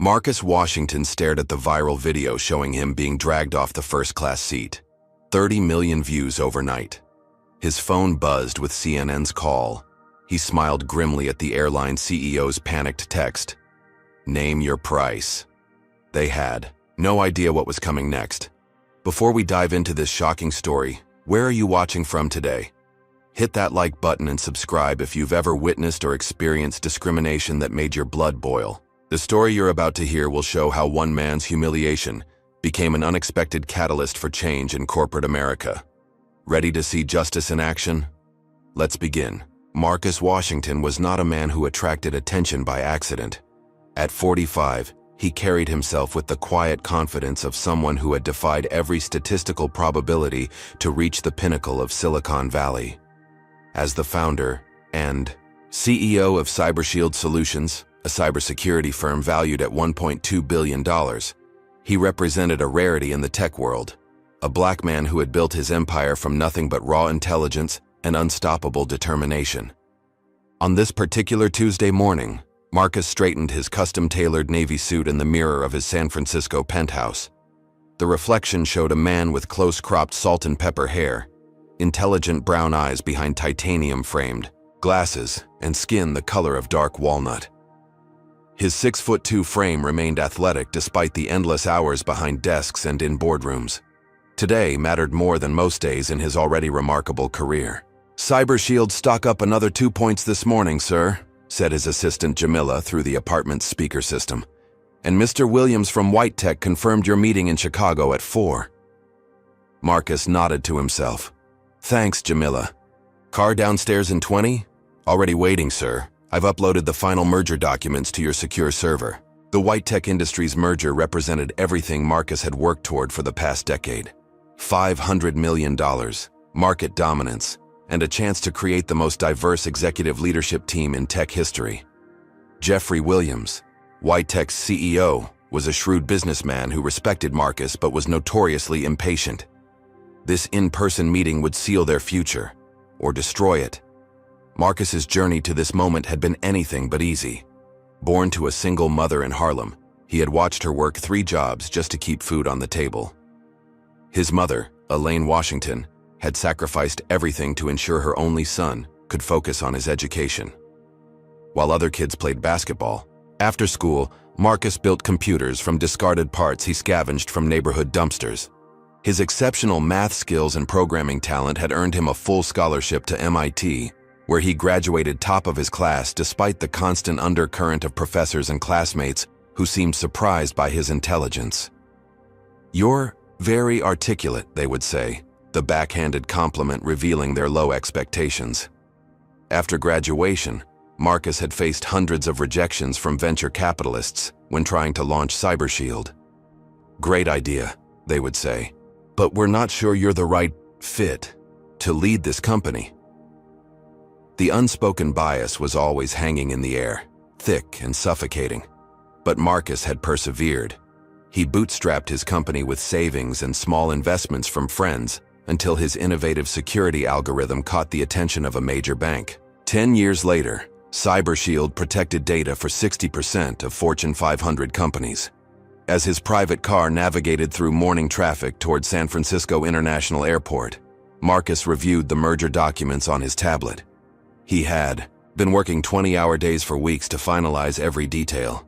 Marcus Washington stared at the viral video showing him being dragged off the first-class seat. 30 million views overnight. His phone buzzed with CNN's call. He smiled grimly at the airline CEO's panicked text. "Name your price." They had no idea what was coming next. Before we dive into this shocking story, where are you watching from today? Hit that like button and subscribe if you've ever witnessed or experienced discrimination that made your blood boil. The story you're about to hear will show how one man's humiliation became an unexpected catalyst for change in corporate America. Ready to see justice in action? Let's begin. Marcus Washington was not a man who attracted attention by accident. At 45, he carried himself with the quiet confidence of someone who had defied every statistical probability to reach the pinnacle of Silicon Valley. As the founder and CEO of CyberShield Solutions, a cybersecurity firm valued at $1.2 billion, he represented a rarity in the tech world, a black man who had built his empire from nothing but raw intelligence and unstoppable determination. On this particular Tuesday morning, Marcus straightened his custom-tailored navy suit in the mirror of his San Francisco penthouse. The reflection showed a man with close-cropped salt and pepper hair, intelligent brown eyes behind titanium-framed glasses, and skin the color of dark walnut. His 6'2" frame remained athletic despite the endless hours behind desks and in boardrooms. Today mattered more than most days in his already remarkable career. "CyberShield stock up another 2 points this morning, sir," said his assistant Jamila through the apartment's speaker system. "And Mr. Williams from White Tech confirmed your meeting in Chicago at 4. Marcus nodded to himself. "Thanks, Jamila. Car downstairs in 20? Already waiting, sir. I've uploaded the final merger documents to your secure server." The White Tech Industries merger represented everything Marcus had worked toward for the past decade. $500 million, market dominance, and a chance to create the most diverse executive leadership team in tech history. Jeffrey Williams, White Tech's CEO, was a shrewd businessman who respected Marcus but was notoriously impatient. This in-person meeting would seal their future, or destroy it. Marcus's journey to this moment had been anything but easy. Born to a single mother in Harlem, he had watched her work 3 jobs just to keep food on the table. His mother, Elaine Washington, had sacrificed everything to ensure her only son could focus on his education. While other kids played basketball, after school, Marcus built computers from discarded parts he scavenged from neighborhood dumpsters. His exceptional math skills and programming talent had earned him a full scholarship to MIT, where he graduated top of his class despite the constant undercurrent of professors and classmates who seemed surprised by his intelligence. "You're very articulate," they would say, the backhanded compliment revealing their low expectations. After graduation, Marcus had faced hundreds of rejections from venture capitalists when trying to launch CyberShield. "Great idea," they would say, "but we're not sure you're the right fit to lead this company." The unspoken bias was always hanging in the air, thick and suffocating. But Marcus had persevered. He bootstrapped his company with savings and small investments from friends until his innovative security algorithm caught the attention of a major bank. 10 years later, CyberShield protected data for 60% of Fortune 500 companies. As his private car navigated through morning traffic toward San Francisco International Airport, Marcus reviewed the merger documents on his tablet. He had been working 20-hour days for weeks to finalize every detail.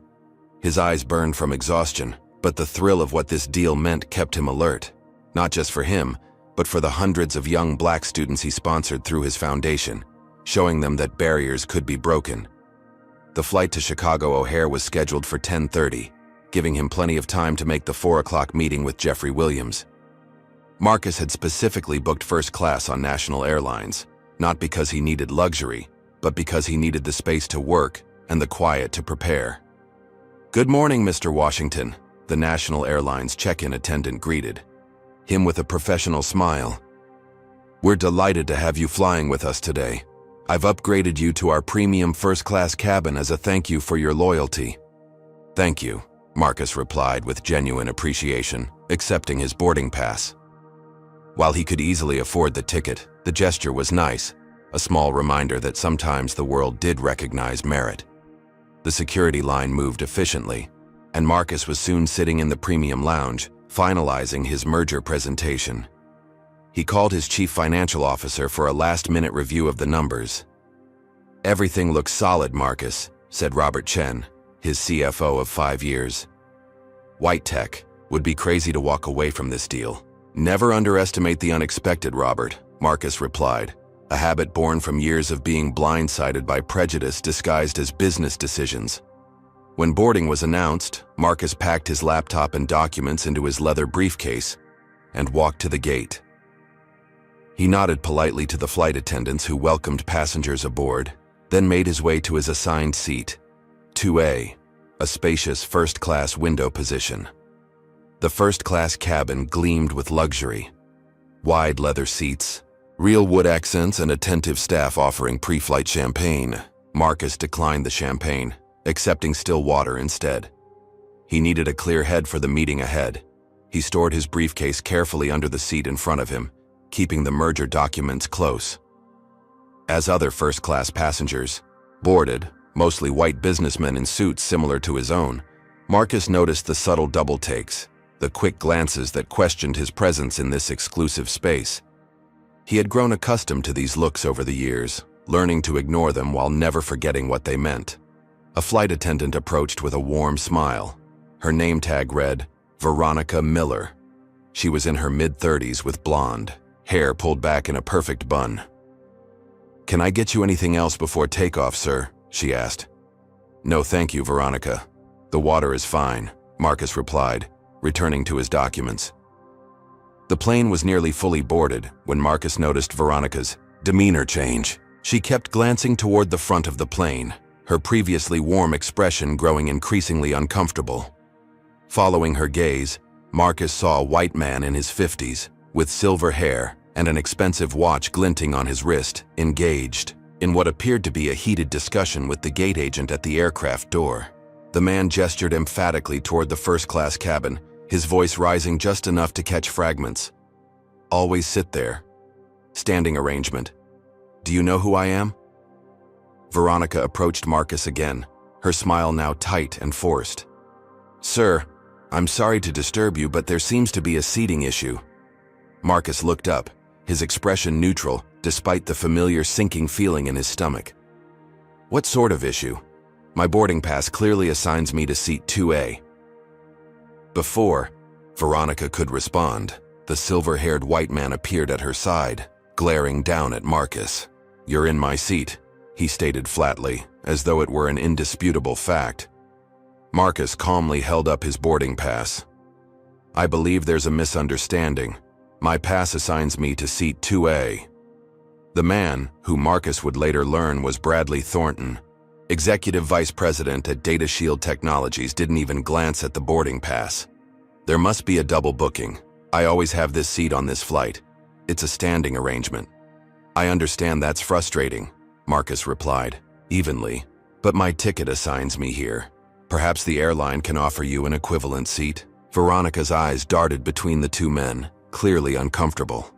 His eyes burned from exhaustion, but the thrill of what this deal meant kept him alert, not just for him, but for the hundreds of young black students he sponsored through his foundation, showing them that barriers could be broken. The flight to Chicago O'Hare was scheduled for 10:30, giving him plenty of time to make the 4 o'clock meeting with Jeffrey Williams. Marcus had specifically booked first class on national airlines, not because he needed luxury, but because he needed the space to work and the quiet to prepare. "Good morning, Mr. Washington," the national airlines check-in attendant greeted, him with a professional smile. "We're delighted to have you flying with us today. I've upgraded you to our premium first-class cabin as a thank you for your loyalty." "Thank you," Marcus replied with genuine appreciation, accepting his boarding pass. While he could easily afford the ticket, the gesture was nice, a small reminder that sometimes the world did recognize merit. The security line moved efficiently. and Marcus was soon sitting in the premium lounge, finalizing his merger presentation. He called his chief financial officer for a last-minute review of the numbers. "Everything looks solid, Marcus," said Robert Chen, his CFO of 5 years. "White Tech would be crazy to walk away from this deal." "Never underestimate the unexpected, Robert," Marcus replied, a habit born from years of being blindsided by prejudice disguised as business decisions. When boarding was announced, Marcus packed his laptop and documents into his leather briefcase and walked to the gate. He nodded politely to the flight attendants who welcomed passengers aboard, then made his way to his assigned seat, 2A, a spacious first-class window position. The first-class cabin gleamed with luxury. Wide leather seats, real wood accents, and attentive staff offering pre-flight champagne. Marcus declined the champagne, accepting still water instead. He needed a clear head for the meeting ahead. He stored his briefcase carefully under the seat in front of him, keeping the merger documents close. As other first-class passengers boarded, mostly white businessmen in suits similar to his own, Marcus noticed the subtle double takes, the quick glances that questioned his presence in this exclusive space. He had grown accustomed to these looks over the years, learning to ignore them while never forgetting what they meant. A flight attendant approached with a warm smile. Her name tag read, Veronica Miller. She was in her mid-30s with blonde hair pulled back in a perfect bun. "Can I get you anything else before takeoff, sir?" she asked. "No, thank you, Veronica. The water is fine," Marcus replied, returning to his documents. The plane was nearly fully boarded when Marcus noticed Veronica's demeanor change. She kept glancing toward the front of the plane, her previously warm expression growing increasingly uncomfortable. Following her gaze, Marcus saw a white man in his 50s, with silver hair and an expensive watch glinting on his wrist, engaged in what appeared to be a heated discussion with the gate agent at the aircraft door. The man gestured emphatically toward the first-class cabin, his voice rising just enough to catch fragments. "Always sit there. Standing arrangement. Do you know who I am?" Veronica approached Marcus again, her smile now tight and forced. "Sir, I'm sorry to disturb you, but there seems to be a seating issue." Marcus looked up, his expression neutral, despite the familiar sinking feeling in his stomach. "What sort of issue? My boarding pass clearly assigns me to seat 2A. Before Veronica could respond, the silver-haired white man appeared at her side, glaring down at Marcus. "You're in my seat," he stated flatly, as though it were an indisputable fact. Marcus calmly held up his boarding pass. "I believe there's a misunderstanding. My pass assigns me to seat 2A. The man, who Marcus would later learn was Bradley Thornton, executive vice president at Data Shield Technologies, didn't even glance at the boarding pass. "There must be a double booking. I always have this seat on this flight. It's a standing arrangement." "I understand that's frustrating," Marcus replied, evenly, "but my ticket assigns me here. Perhaps the airline can offer you an equivalent seat." Veronica's eyes darted between the two men, clearly uncomfortable.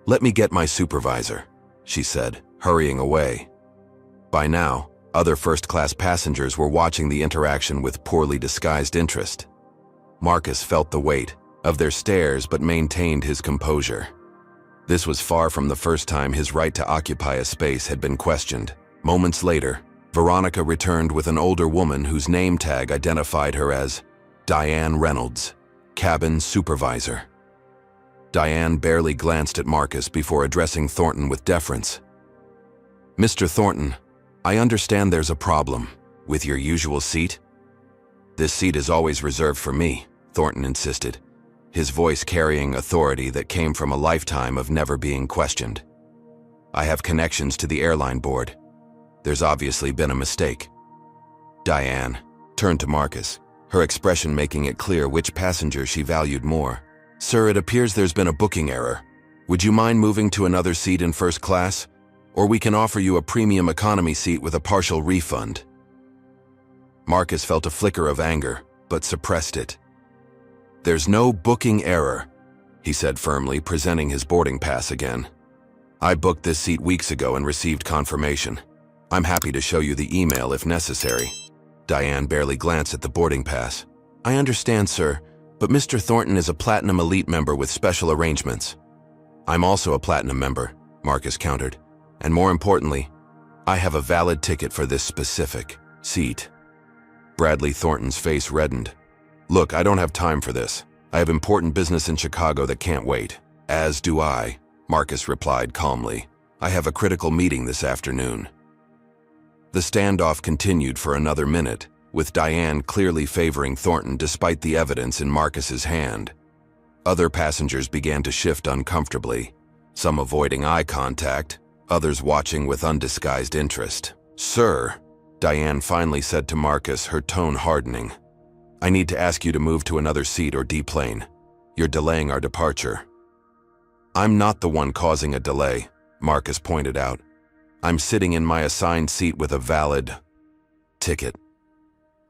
"Let me get my supervisor," she said, hurrying away. By now, other first-class passengers were watching the interaction with poorly disguised interest. Marcus felt the weight of their stares but maintained his composure. This was far from the first time his right to occupy a space had been questioned. Moments later, Veronica returned with an older woman whose name tag identified her as Diane Reynolds, cabin supervisor. Diane barely glanced at Marcus before addressing Thornton with deference. "Mr. Thornton, I understand there's a problem with your usual seat." "This seat is always reserved for me," Thornton insisted, his voice carrying authority that came from a lifetime of never being questioned. "I have connections to the airline board. There's obviously been a mistake." Diane turned to Marcus, her expression making it clear which passenger she valued more. "Sir, it appears there's been a booking error. Would you mind moving to another seat in first class? Or we can offer you a premium economy seat with a partial refund." Marcus felt a flicker of anger, but suppressed it. "There's no booking error," he said firmly, presenting his boarding pass again. "I booked this seat weeks ago and received confirmation. I'm happy to show you the email if necessary." Diane barely glanced at the boarding pass. I understand, sir, but Mr. Thornton is a Platinum Elite member with special arrangements. I'm also a Platinum member, Marcus countered. And more importantly, I have a valid ticket for this specific seat. Bradley Thornton's face reddened. Look, I don't have time for this. I have important business in Chicago that can't wait. As do I, Marcus replied calmly. I have a critical meeting this afternoon. The standoff continued for another minute, with Diane clearly favoring Thornton despite the evidence in Marcus's hand. Other passengers began to shift uncomfortably, some avoiding eye contact, others watching with undisguised interest. Sir, Diane finally said to Marcus, her tone hardening. I need to ask you to move to another seat or deplane. You're delaying our departure. I'm not the one causing a delay, Marcus pointed out. I'm sitting in my assigned seat with a valid ticket.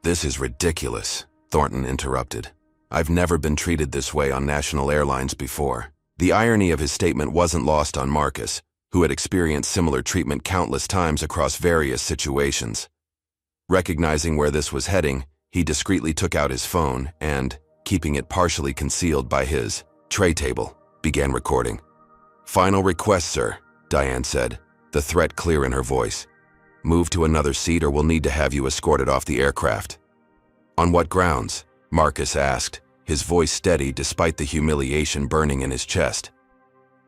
This is ridiculous, Thornton interrupted. I've never been treated this way on national airlines before. The irony of his statement wasn't lost on Marcus, who had experienced similar treatment countless times across various situations. Recognizing where this was heading, he discreetly took out his phone and, keeping it partially concealed by his tray table, began recording. Final request, sir, Diane said, the threat clear in her voice. Move to another seat or we'll need to have you escorted off the aircraft. On what grounds? Marcus asked, his voice steady despite the humiliation burning in his chest.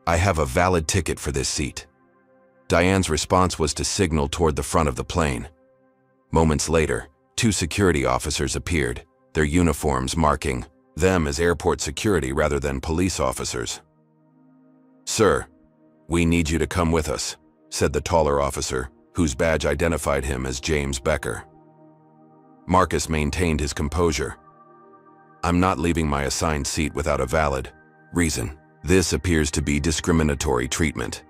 I have a valid ticket for this seat. Diane's response was to signal toward the front of the plane. Moments later, 2 security officers appeared, their uniforms marking them as airport security rather than police officers. Sir, we need you to come with us, said the taller officer, whose badge identified him as James Becker. Marcus maintained his composure. I'm not leaving my assigned seat without a valid reason. This appears to be discriminatory treatment.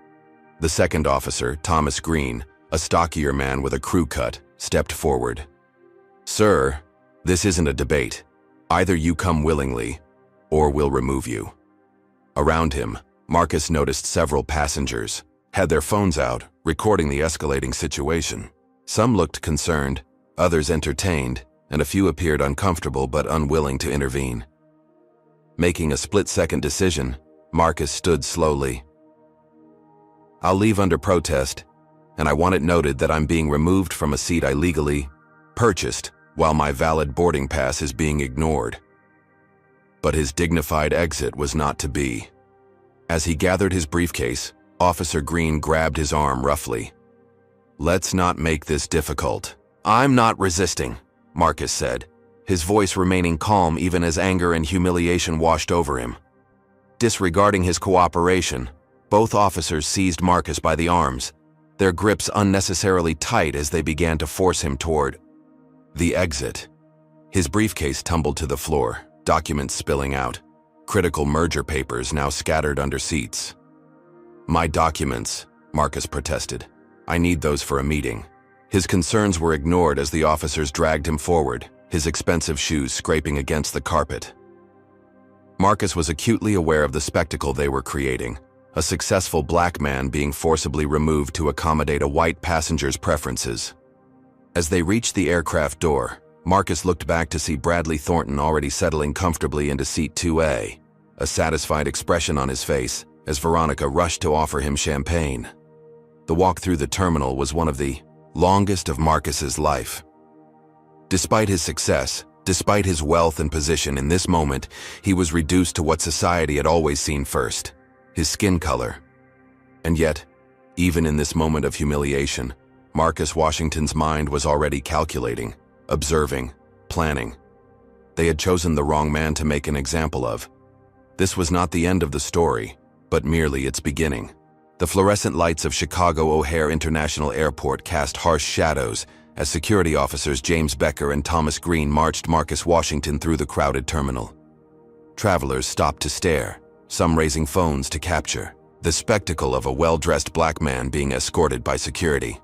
The second officer, Thomas Green, a stockier man with a crew cut, stepped forward. Sir, this isn't a debate. Either you come willingly, or we'll remove you. Around him, Marcus noticed several passengers had their phones out, recording the escalating situation. Some looked concerned, others entertained, and a few appeared uncomfortable but unwilling to intervene. Making a split-second decision, Marcus stood slowly. I'll leave under protest, and I want it noted that I'm being removed from a seat I legally purchased while my valid boarding pass is being ignored. But his dignified exit was not to be. As he gathered his briefcase, Officer Green grabbed his arm roughly. Let's not make this difficult. I'm not resisting, Marcus said, his voice remaining calm even as anger and humiliation washed over him. Disregarding his cooperation, both officers seized Marcus by the arms, their grips unnecessarily tight as they began to force him toward the exit. His briefcase tumbled to the floor, documents spilling out, critical merger papers now scattered under seats. My documents, Marcus protested. I need those for a meeting. His concerns were ignored as the officers dragged him forward, his expensive shoes scraping against the carpet. Marcus was acutely aware of the spectacle they were creating, a successful black man being forcibly removed to accommodate a white passenger's preferences. As they reached the aircraft door, Marcus looked back to see Bradley Thornton already settling comfortably into seat 2A, a satisfied expression on his face as Veronica rushed to offer him champagne. The walk through the terminal was one of the longest of Marcus's life. Despite his success, despite his wealth and position in this moment, he was reduced to what society had always seen first, his skin color. And yet, even in this moment of humiliation, Marcus Washington's mind was already calculating, observing, planning. They had chosen the wrong man to make an example of. This was not the end of the story, but merely its beginning. The fluorescent lights of Chicago O'Hare International Airport cast harsh shadows as security officers James Becker and Thomas Green marched Marcus Washington through the crowded terminal. Travelers stopped to stare, some raising phones to capture the spectacle of a well-dressed black man being escorted by security.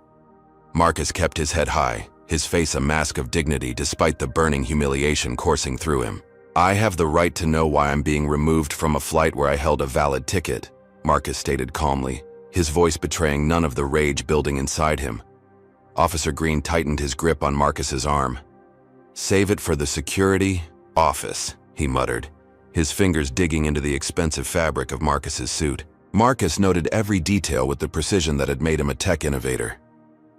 Marcus kept his head high, his face a mask of dignity despite the burning humiliation coursing through him. I have the right to know why I'm being removed from a flight where I held a valid ticket, Marcus stated calmly, his voice betraying none of the rage building inside him. Officer Green tightened his grip on Marcus's arm. Save it for the security office, he muttered, his fingers digging into the expensive fabric of Marcus's suit. Marcus noted every detail with the precision that had made him a tech innovator.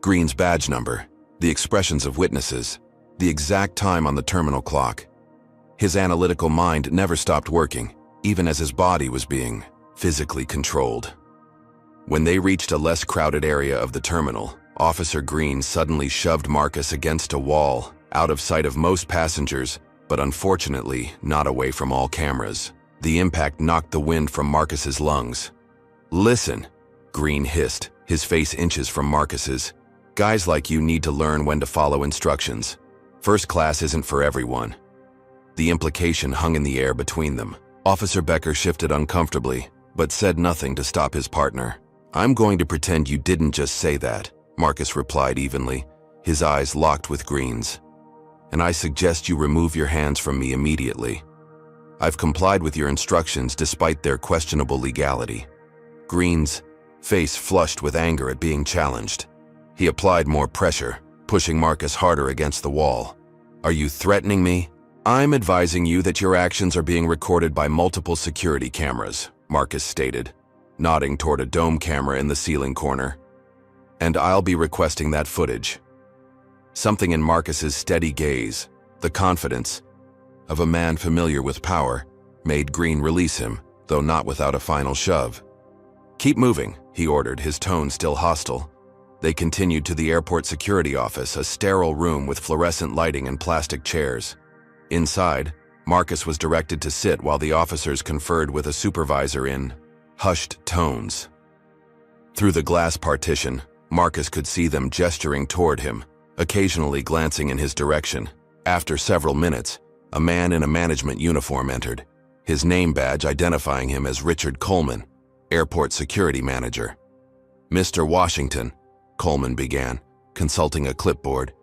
Green's badge number, the expressions of witnesses, the exact time on the terminal clock. His analytical mind never stopped working, even as his body was being physically controlled. When they reached a less crowded area of the terminal, Officer Green suddenly shoved Marcus against a wall, out of sight of most passengers, but unfortunately not away from all cameras. The impact knocked the wind from Marcus's lungs. "Listen," Green hissed, his face inches from Marcus's. "Guys like you need to learn when to follow instructions. First class isn't for everyone." The implication hung in the air between them. Officer Becker shifted uncomfortably, but said nothing to stop his partner. "I'm going to pretend you didn't just say that," Marcus replied evenly, his eyes locked with Green's. "And I suggest you remove your hands from me immediately. I've complied with your instructions despite their questionable legality." Green's face flushed with anger at being challenged. He applied more pressure, pushing Marcus harder against the wall. "Are you threatening me?" "I'm advising you that your actions are being recorded by multiple security cameras," Marcus stated, nodding toward a dome camera in the ceiling corner. "And I'll be requesting that footage." Something in Marcus's steady gaze, the confidence of a man familiar with power, made Green release him, though not without a final shove. "Keep moving," he ordered, his tone still hostile. They continued to the airport security office, a sterile room with fluorescent lighting and plastic chairs. Inside, Marcus was directed to sit while the officers conferred with a supervisor in hushed tones. Through the glass partition, Marcus could see them gesturing toward him, occasionally glancing in his direction. After several minutes, a man in a management uniform entered, his name badge identifying him as Richard Coleman, airport security manager. "Mr. Washington," Coleman began, consulting a clipboard,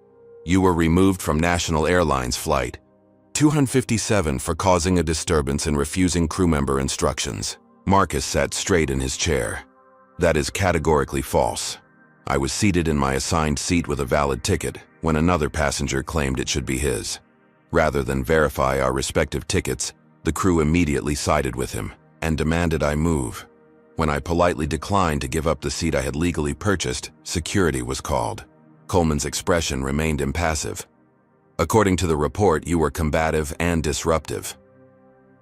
"you were removed from National Airlines Flight 257 for causing a disturbance and refusing crew member instructions." Marcus sat straight in his chair. "That is categorically false. I was seated in my assigned seat with a valid ticket when another passenger claimed it should be his. Rather than verify our respective tickets, the crew immediately sided with him and demanded I move. When I politely declined to give up the seat I had legally purchased, security was called." Coleman's expression remained impassive. "According to the report, you were combative and disruptive."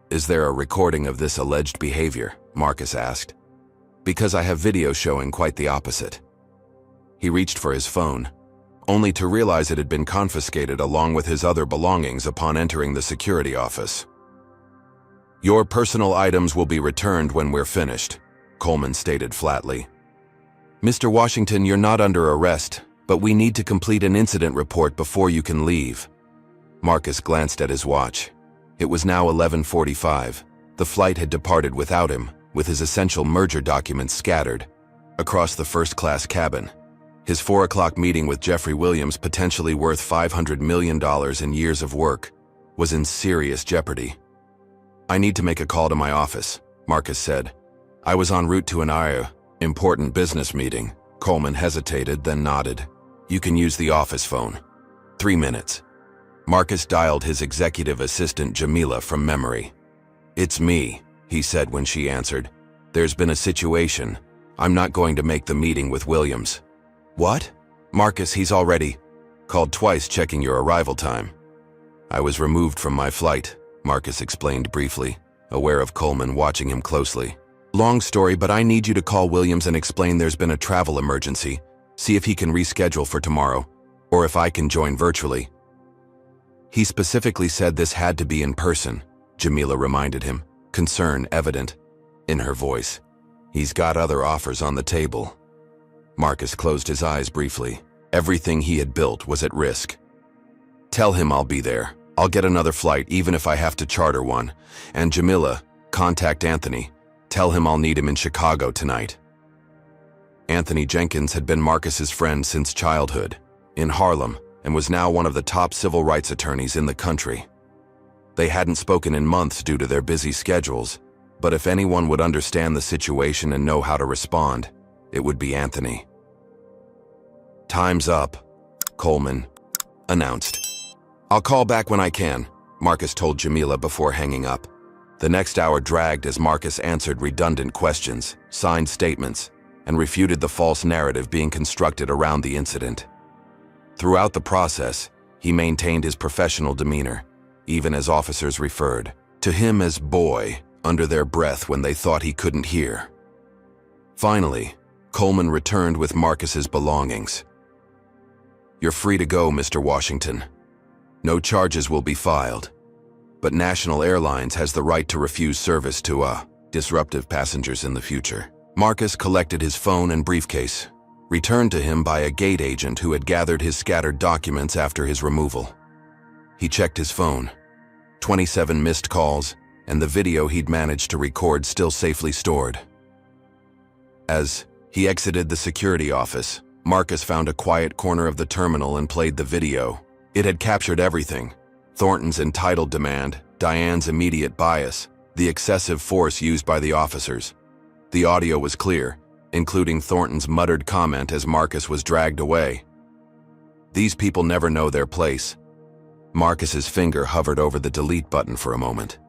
"Is there a recording of this alleged behavior?" Marcus asked. "Because I have video showing quite the opposite." He reached for his phone, only to realize it had been confiscated along with his other belongings upon entering the security office. "Your personal items will be returned when we're finished," Coleman stated flatly. "Mr. Washington, you're not under arrest, but we need to complete an incident report before you can leave." Marcus glanced at his watch. It was now 11:45. The flight had departed without him, with his essential merger documents scattered across the first-class cabin. His 4 o'clock meeting with Jeffrey Williams, potentially worth $500 million in years of work, was in serious jeopardy. "I need to make a call to my office," Marcus said. "I was en route to an important business meeting." Coleman hesitated, then nodded. "You can use the office phone. 3 minutes." Marcus dialed his executive assistant Jamila from memory. "It's me," he said when she answered. "There's been a situation. I'm not going to make the meeting with Williams." "What?" "Marcus, he's already called twice checking your arrival time." "I was removed from my flight," Marcus explained briefly, aware of Coleman watching him closely. "Long story, but I need you to call Williams and explain there's been a travel emergency. See if he can reschedule for tomorrow, or if I can join virtually." "He specifically said this had to be in person," Jamila reminded him, concern evident in her voice. "He's got other offers on the table." Marcus closed his eyes briefly. Everything he had built was at risk. "Tell him I'll be there. I'll get another flight, even if I have to charter one. And Jamila, contact Anthony. Tell him I'll need him in Chicago tonight." Anthony Jenkins had been Marcus's friend since childhood, in Harlem, and was now one of the top civil rights attorneys in the country. They hadn't spoken in months due to their busy schedules, but if anyone would understand the situation and know how to respond, it would be Anthony. "Time's up," Coleman announced. I'll call back when I can, Marcus told Jamila before hanging up. The next hour dragged as Marcus answered redundant questions, signed statements, and refuted the false narrative being constructed around the incident. Throughout the process, he maintained his professional demeanor, even as officers referred to him as boy under their breath when they thought he couldn't hear. Finally, Coleman returned with Marcus's belongings. "You're free to go, Mr. Washington. No charges will be filed, but National Airlines has the right to refuse service to disruptive passengers in the future." Marcus collected his phone and briefcase, returned to him by a gate agent who had gathered his scattered documents after his removal. He checked his phone. 27 missed calls, and the video he'd managed to record still safely stored. As he exited the security office, Marcus found a quiet corner of the terminal and played the video. It had captured everything: Thornton's entitled demand, Diane's immediate bias, the excessive force used by the officers. The audio was clear, including Thornton's muttered comment as Marcus was dragged away. "These people never know their place." Marcus's finger hovered over the delete button for a moment.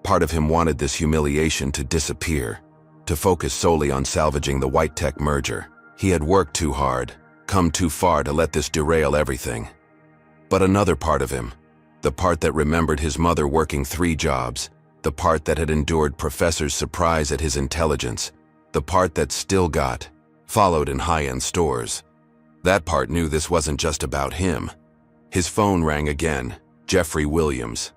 Part of him wanted this humiliation to disappear, to focus solely on salvaging the White Tech merger. He had worked too hard, come too far to let this derail everything. But another part of him, the part that remembered his mother working 3 jobs, the part that had endured professors' surprise at his intelligence, the part that still got followed in high-end stores. That part knew this wasn't just about him. His phone rang again. Jeffrey Williams.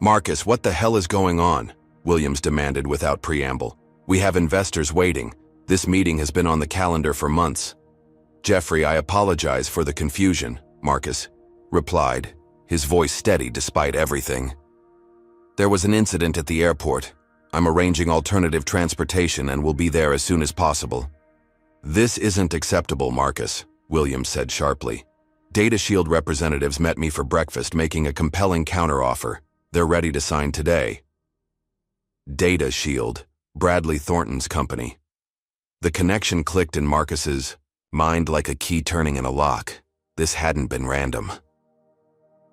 "Marcus, what the hell is going on?" Williams demanded without preamble. "We have investors waiting. This meeting has been on the calendar for months." "Jeffrey, I apologize for the confusion," Marcus replied, his voice steady despite everything. "There was an incident at the airport. I'm arranging alternative transportation and will be there as soon as possible." "This isn't acceptable, Marcus," Williams said sharply. "Data Shield representatives met me for breakfast making a compelling counteroffer. They're ready to sign today." Data Shield, Bradley Thornton's company. The connection clicked in Marcus's mind like a key turning in a lock. This hadn't been random.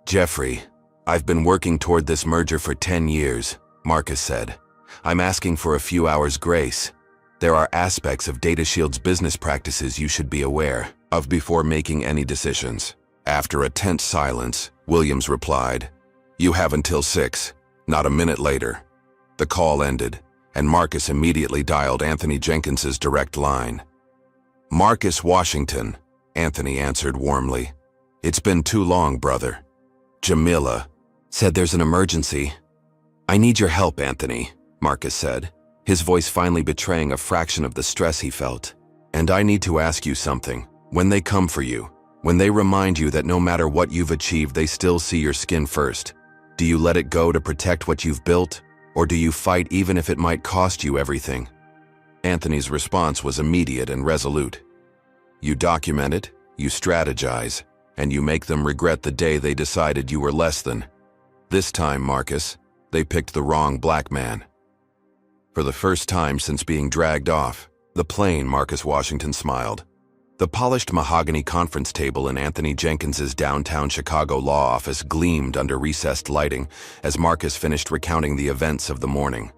"Jeffrey, I've been working toward this merger for 10 years, Marcus said. "I'm asking for a few hours' grace. There are aspects of Data Shield's business practices you should be aware of before making any decisions." After a tense silence, Williams replied, "You have until 6, not a minute later." The call ended, and Marcus immediately dialed Anthony Jenkins's direct line. "Marcus Washington," Anthony answered warmly. "It's been too long, brother." Jamila said, "There's an emergency." "I need your help, Anthony," Marcus said, his voice finally betraying a fraction of the stress he felt. "And I need to ask you something. When they come for you, when they remind you that no matter what you've achieved, they still see your skin first, do you let it go to protect what you've built, or do you fight even if it might cost you everything?" Anthony's response was immediate and resolute. "You document it, you strategize, and you make them regret the day they decided you were less than. This time, Marcus, they picked the wrong black man." For the first time since being dragged off the plane, Marcus Washington smiled. The polished mahogany conference table in Anthony Jenkins's downtown Chicago law office gleamed under recessed lighting as Marcus finished recounting the events of the morning.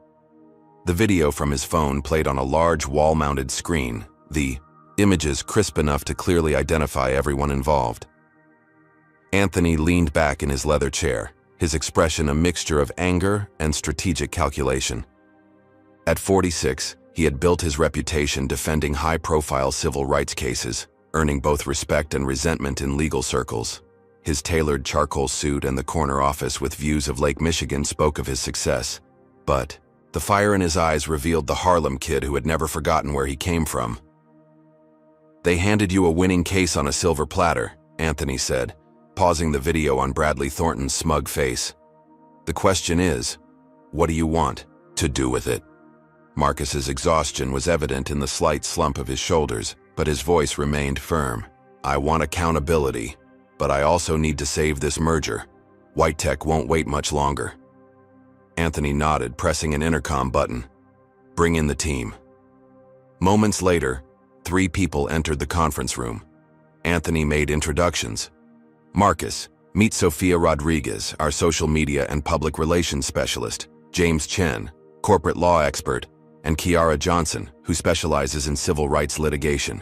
The video from his phone played on a large wall-mounted screen, the images crisp enough to clearly identify everyone involved. Anthony leaned back in his leather chair, his expression a mixture of anger and strategic calculation. At 46, he had built his reputation defending high-profile civil rights cases, earning both respect and resentment in legal circles. His tailored charcoal suit and the corner office with views of Lake Michigan spoke of his success. But the fire in his eyes revealed the Harlem kid who had never forgotten where he came from. "They handed you a winning case on a silver platter," Anthony said, pausing the video on Bradley Thornton's smug face. "The question is, what do you want to do with it?" Marcus's exhaustion was evident in the slight slump of his shoulders, but his voice remained firm. "I want accountability, but I also need to save this merger. White Tech won't wait much longer." Anthony nodded, pressing an intercom button. "Bring in the team." Moments later, 3 people entered the conference room. Anthony made introductions. "Marcus, Meet Sophia Rodriguez, our social media and public relations specialist, James Chen, corporate law expert, and Kiara Johnson, who specializes in civil rights litigation.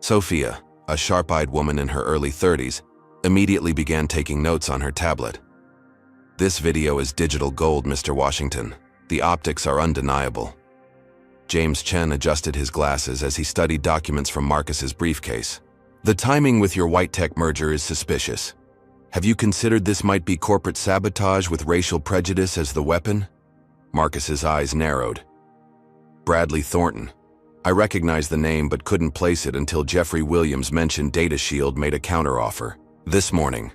Sophia, a sharp-eyed woman in her early 30s, immediately began taking notes on her tablet. "This video is digital gold, Mr. Washington. The optics are undeniable." James Chen adjusted his glasses as he studied documents from Marcus's briefcase. "The timing with your white tech merger is suspicious. Have you considered this might be corporate sabotage with racial prejudice as the weapon?" Marcus's eyes narrowed. "Bradley Thornton. I recognized the name but couldn't place it until Jeffrey Williams mentioned DataShield made a counteroffer this morning."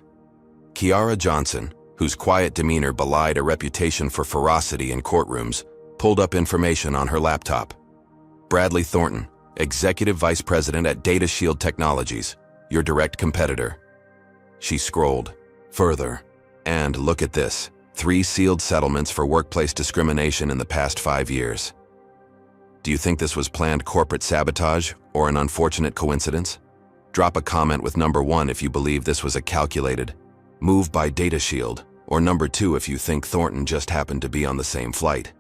Kiara Johnson, whose quiet demeanor belied a reputation for ferocity in courtrooms, pulled up information on her laptop. "Bradley Thornton, Executive Vice President at DataShield Technologies, your direct competitor." She scrolled further. "And look at this, 3 sealed settlements for workplace discrimination in the past 5 years. Do you think this was planned corporate sabotage or an unfortunate coincidence? Drop a comment with number 1 if you believe this was a calculated move by DataShield, or number 2 if you think Thornton just happened to be on the same flight.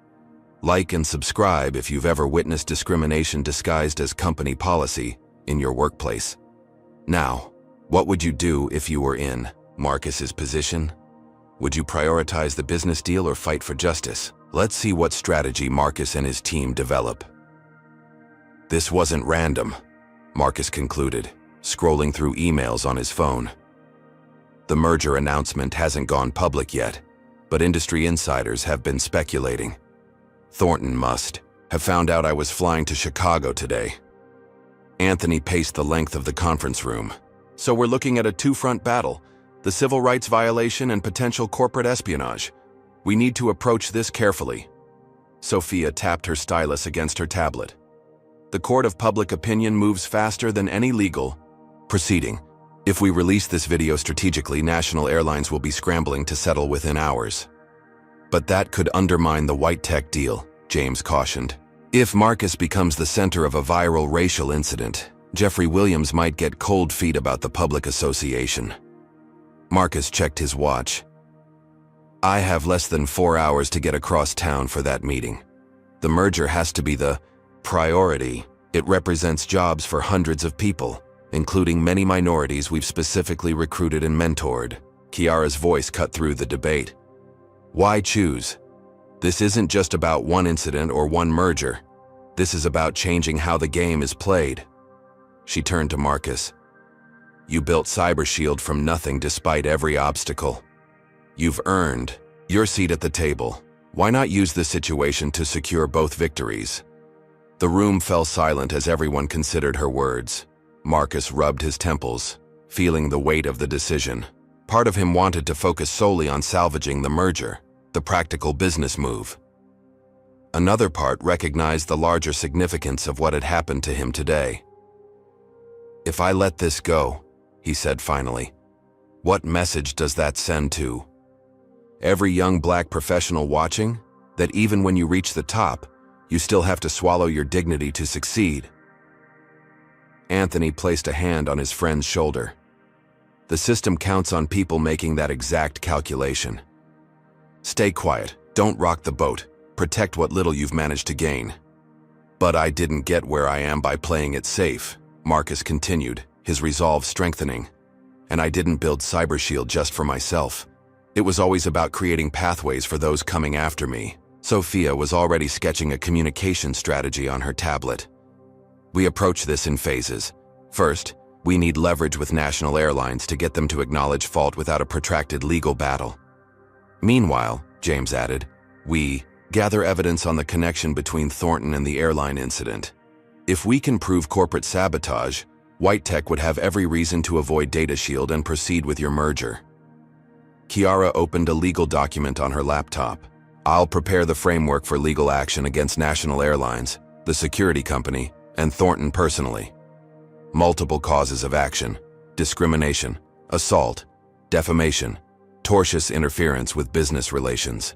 Like and subscribe if you've ever witnessed discrimination disguised as company policy in your workplace. Now, what would you do if you were in Marcus's position? Would you prioritize the business deal or fight for justice? Let's see what strategy Marcus and his team develop." "This wasn't random," Marcus concluded, scrolling through emails on his phone. "The merger announcement hasn't gone public yet, but industry insiders have been speculating. Thornton must have found out I was flying to Chicago today." Anthony paced the length of the conference room. "So we're looking at a 2-front battle, the civil rights violation and potential corporate espionage. We need to approach this carefully." Sophia tapped her stylus against her tablet. "The court of public opinion moves faster than any legal proceeding. If we release this video strategically, national airlines will be scrambling to settle within hours." "But that could undermine the white tech deal," James cautioned. "If Marcus becomes the center of a viral racial incident, Jeffrey Williams might get cold feet about the public association." Marcus checked his watch. "I have less than 4 hours to get across town for that meeting. The merger has to be the priority. It represents jobs for hundreds of people, including many minorities we've specifically recruited and mentored." Kiara's voice cut through the debate. "Why choose? This isn't just about one incident or one merger. This is about changing how the game is played." She turned to Marcus. "You built CyberShield from nothing despite every obstacle. You've earned your seat at the table. Why not use this situation to secure both victories?" The room fell silent as everyone considered her words. Marcus rubbed his temples, feeling the weight of the decision. Part of him wanted to focus solely on salvaging the merger, the practical business move. Another part recognized the larger significance of what had happened to him today. "If I let this go," he said finally, "what message does that send to every young black professional watching? That even when you reach the top, you still have to swallow your dignity to succeed?" Anthony placed a hand on his friend's shoulder. "The system counts on people making that exact calculation. Stay quiet, don't rock the boat, protect what little you've managed to gain." "But I didn't get where I am by playing it safe," Marcus continued, his resolve strengthening. "And I didn't build CyberShield just for myself. It was always about creating pathways for those coming after me." Sophia was already sketching a communication strategy on her tablet. "We approach this in phases. First, we need leverage with national airlines to get them to acknowledge fault without a protracted legal battle. Meanwhile," James added, "we gather evidence on the connection between Thornton and the airline incident. If we can prove corporate sabotage, White Tech would have every reason to avoid DataShield and proceed with your merger." Kiara opened a legal document on her laptop. "I'll prepare the framework for legal action against national airlines, the security company, and Thornton personally. Multiple causes of action: discrimination, assault, defamation, tortious interference with business relations."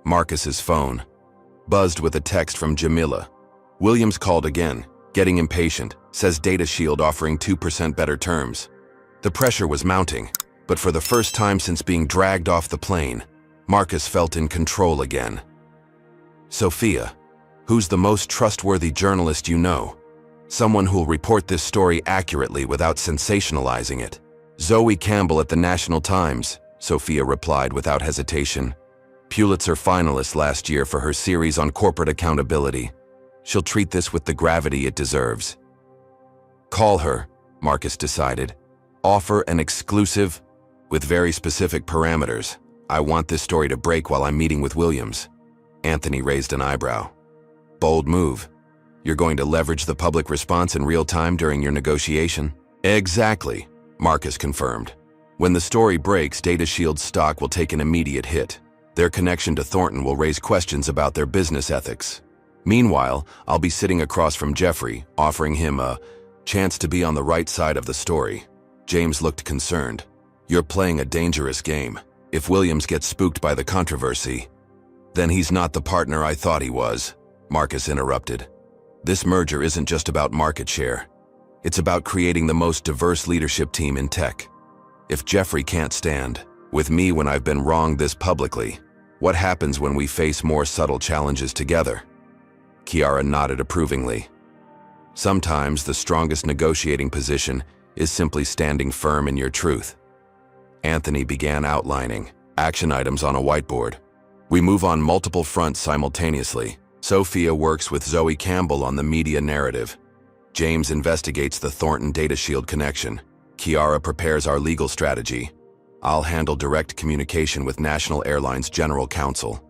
Marcus's phone buzzed with a text from Jamila. Williams called again, getting impatient, says DataShield offering 2% better terms. The pressure was mounting. But for the first time since being dragged off the plane, Marcus felt in control again. Sophia, who's the most trustworthy journalist you know? Someone who'll report this story accurately without sensationalizing it. Zoe Campbell at the National Times, Sophia replied without hesitation. Pulitzer finalist last year for her series on corporate accountability. She'll treat this with the gravity it deserves. Call her, Marcus decided. Offer an exclusive, with very specific parameters. I want this story to break while I'm meeting with Williams. Anthony raised an eyebrow. Bold move. You're going to leverage the public response in real time during your negotiation? Exactly, Marcus confirmed. When the story breaks, Data Shield's stock will take an immediate hit. Their connection to Thornton will raise questions about their business ethics. Meanwhile, I'll be sitting across from Jeffrey, offering him a chance to be on the right side of the story. James looked concerned. You're playing a dangerous game. If Williams gets spooked by the controversy, then he's not the partner I thought he was, Marcus interrupted. This merger isn't just about market share. It's about creating the most diverse leadership team in tech. If Jeffrey can't stand with me when I've been wronged this publicly, what happens when we face more subtle challenges together? Kiara nodded approvingly. Sometimes the strongest negotiating position is simply standing firm in your truth. Anthony began outlining action items on a whiteboard. We move on multiple fronts simultaneously. Sophia works with Zoe Campbell on the media narrative. James investigates the Thornton Data Shield connection. Kiara prepares our legal strategy. I'll handle direct communication with National Airlines General Counsel.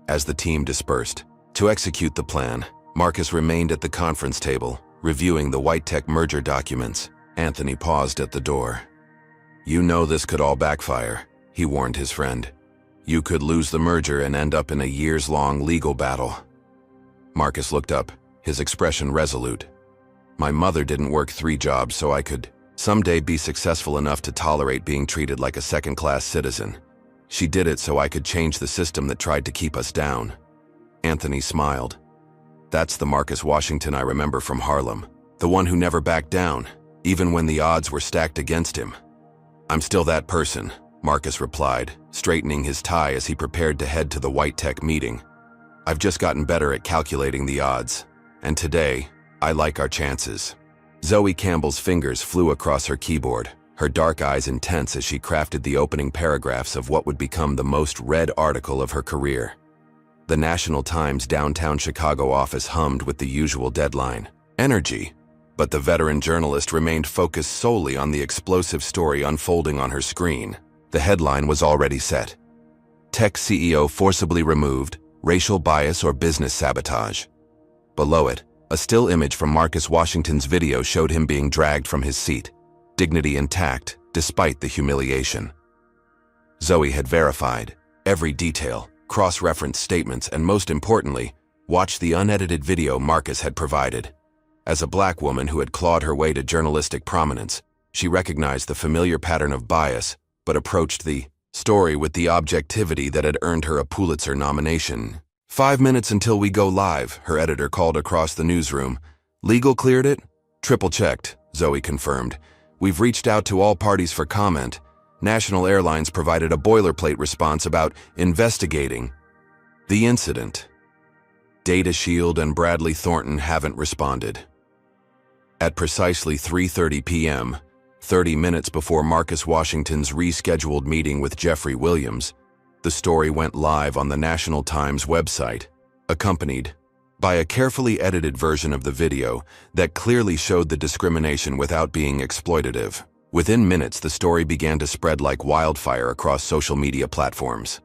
As the team dispersed to execute the plan, Marcus remained at the conference table, reviewing the White Tech merger documents. Anthony paused at the door. You know this could all backfire, he warned his friend. You could lose the merger and end up in a years-long legal battle. Marcus looked up, his expression resolute. My mother didn't work 3 jobs so I could someday be successful enough to tolerate being treated like a second-class citizen. She did it so I could change the system that tried to keep us down. Anthony smiled. That's the Marcus Washington I remember from Harlem, the one who never backed down, even when the odds were stacked against him. I'm still that person, Marcus replied, straightening his tie as he prepared to head to the White Tech meeting. I've just gotten better at calculating the odds, and today, I like our chances. Zoe Campbell's fingers flew across her keyboard, her dark eyes intense as she crafted the opening paragraphs of what would become the most read article of her career. The National Times downtown Chicago office hummed with the usual deadline, energy, but the veteran journalist remained focused solely on the explosive story unfolding on her screen. The headline was already set. Tech CEO forcibly removed, racial bias or business sabotage. Below it, a still image from Marcus Washington's video showed him being dragged from his seat, dignity intact despite the humiliation. Zoe had verified every detail, cross-referenced statements, and most importantly, watched the unedited video Marcus had provided. As a black woman who had clawed her way to journalistic prominence, she recognized the familiar pattern of bias, but approached the story with the objectivity that had earned her a Pulitzer nomination. 5 minutes until we go live, her editor called across the newsroom. Legal cleared it? Triple-checked, Zoe confirmed. We've reached out to all parties for comment. National Airlines provided a boilerplate response about investigating the incident. Data Shield and Bradley Thornton haven't responded. At precisely 3:30 p.m., 30 minutes before Marcus Washington's rescheduled meeting with Jeffrey Williams, the story went live on the National Times website, accompanied by a carefully edited version of the video that clearly showed the discrimination without being exploitative. Within minutes, the story began to spread like wildfire across social media platforms.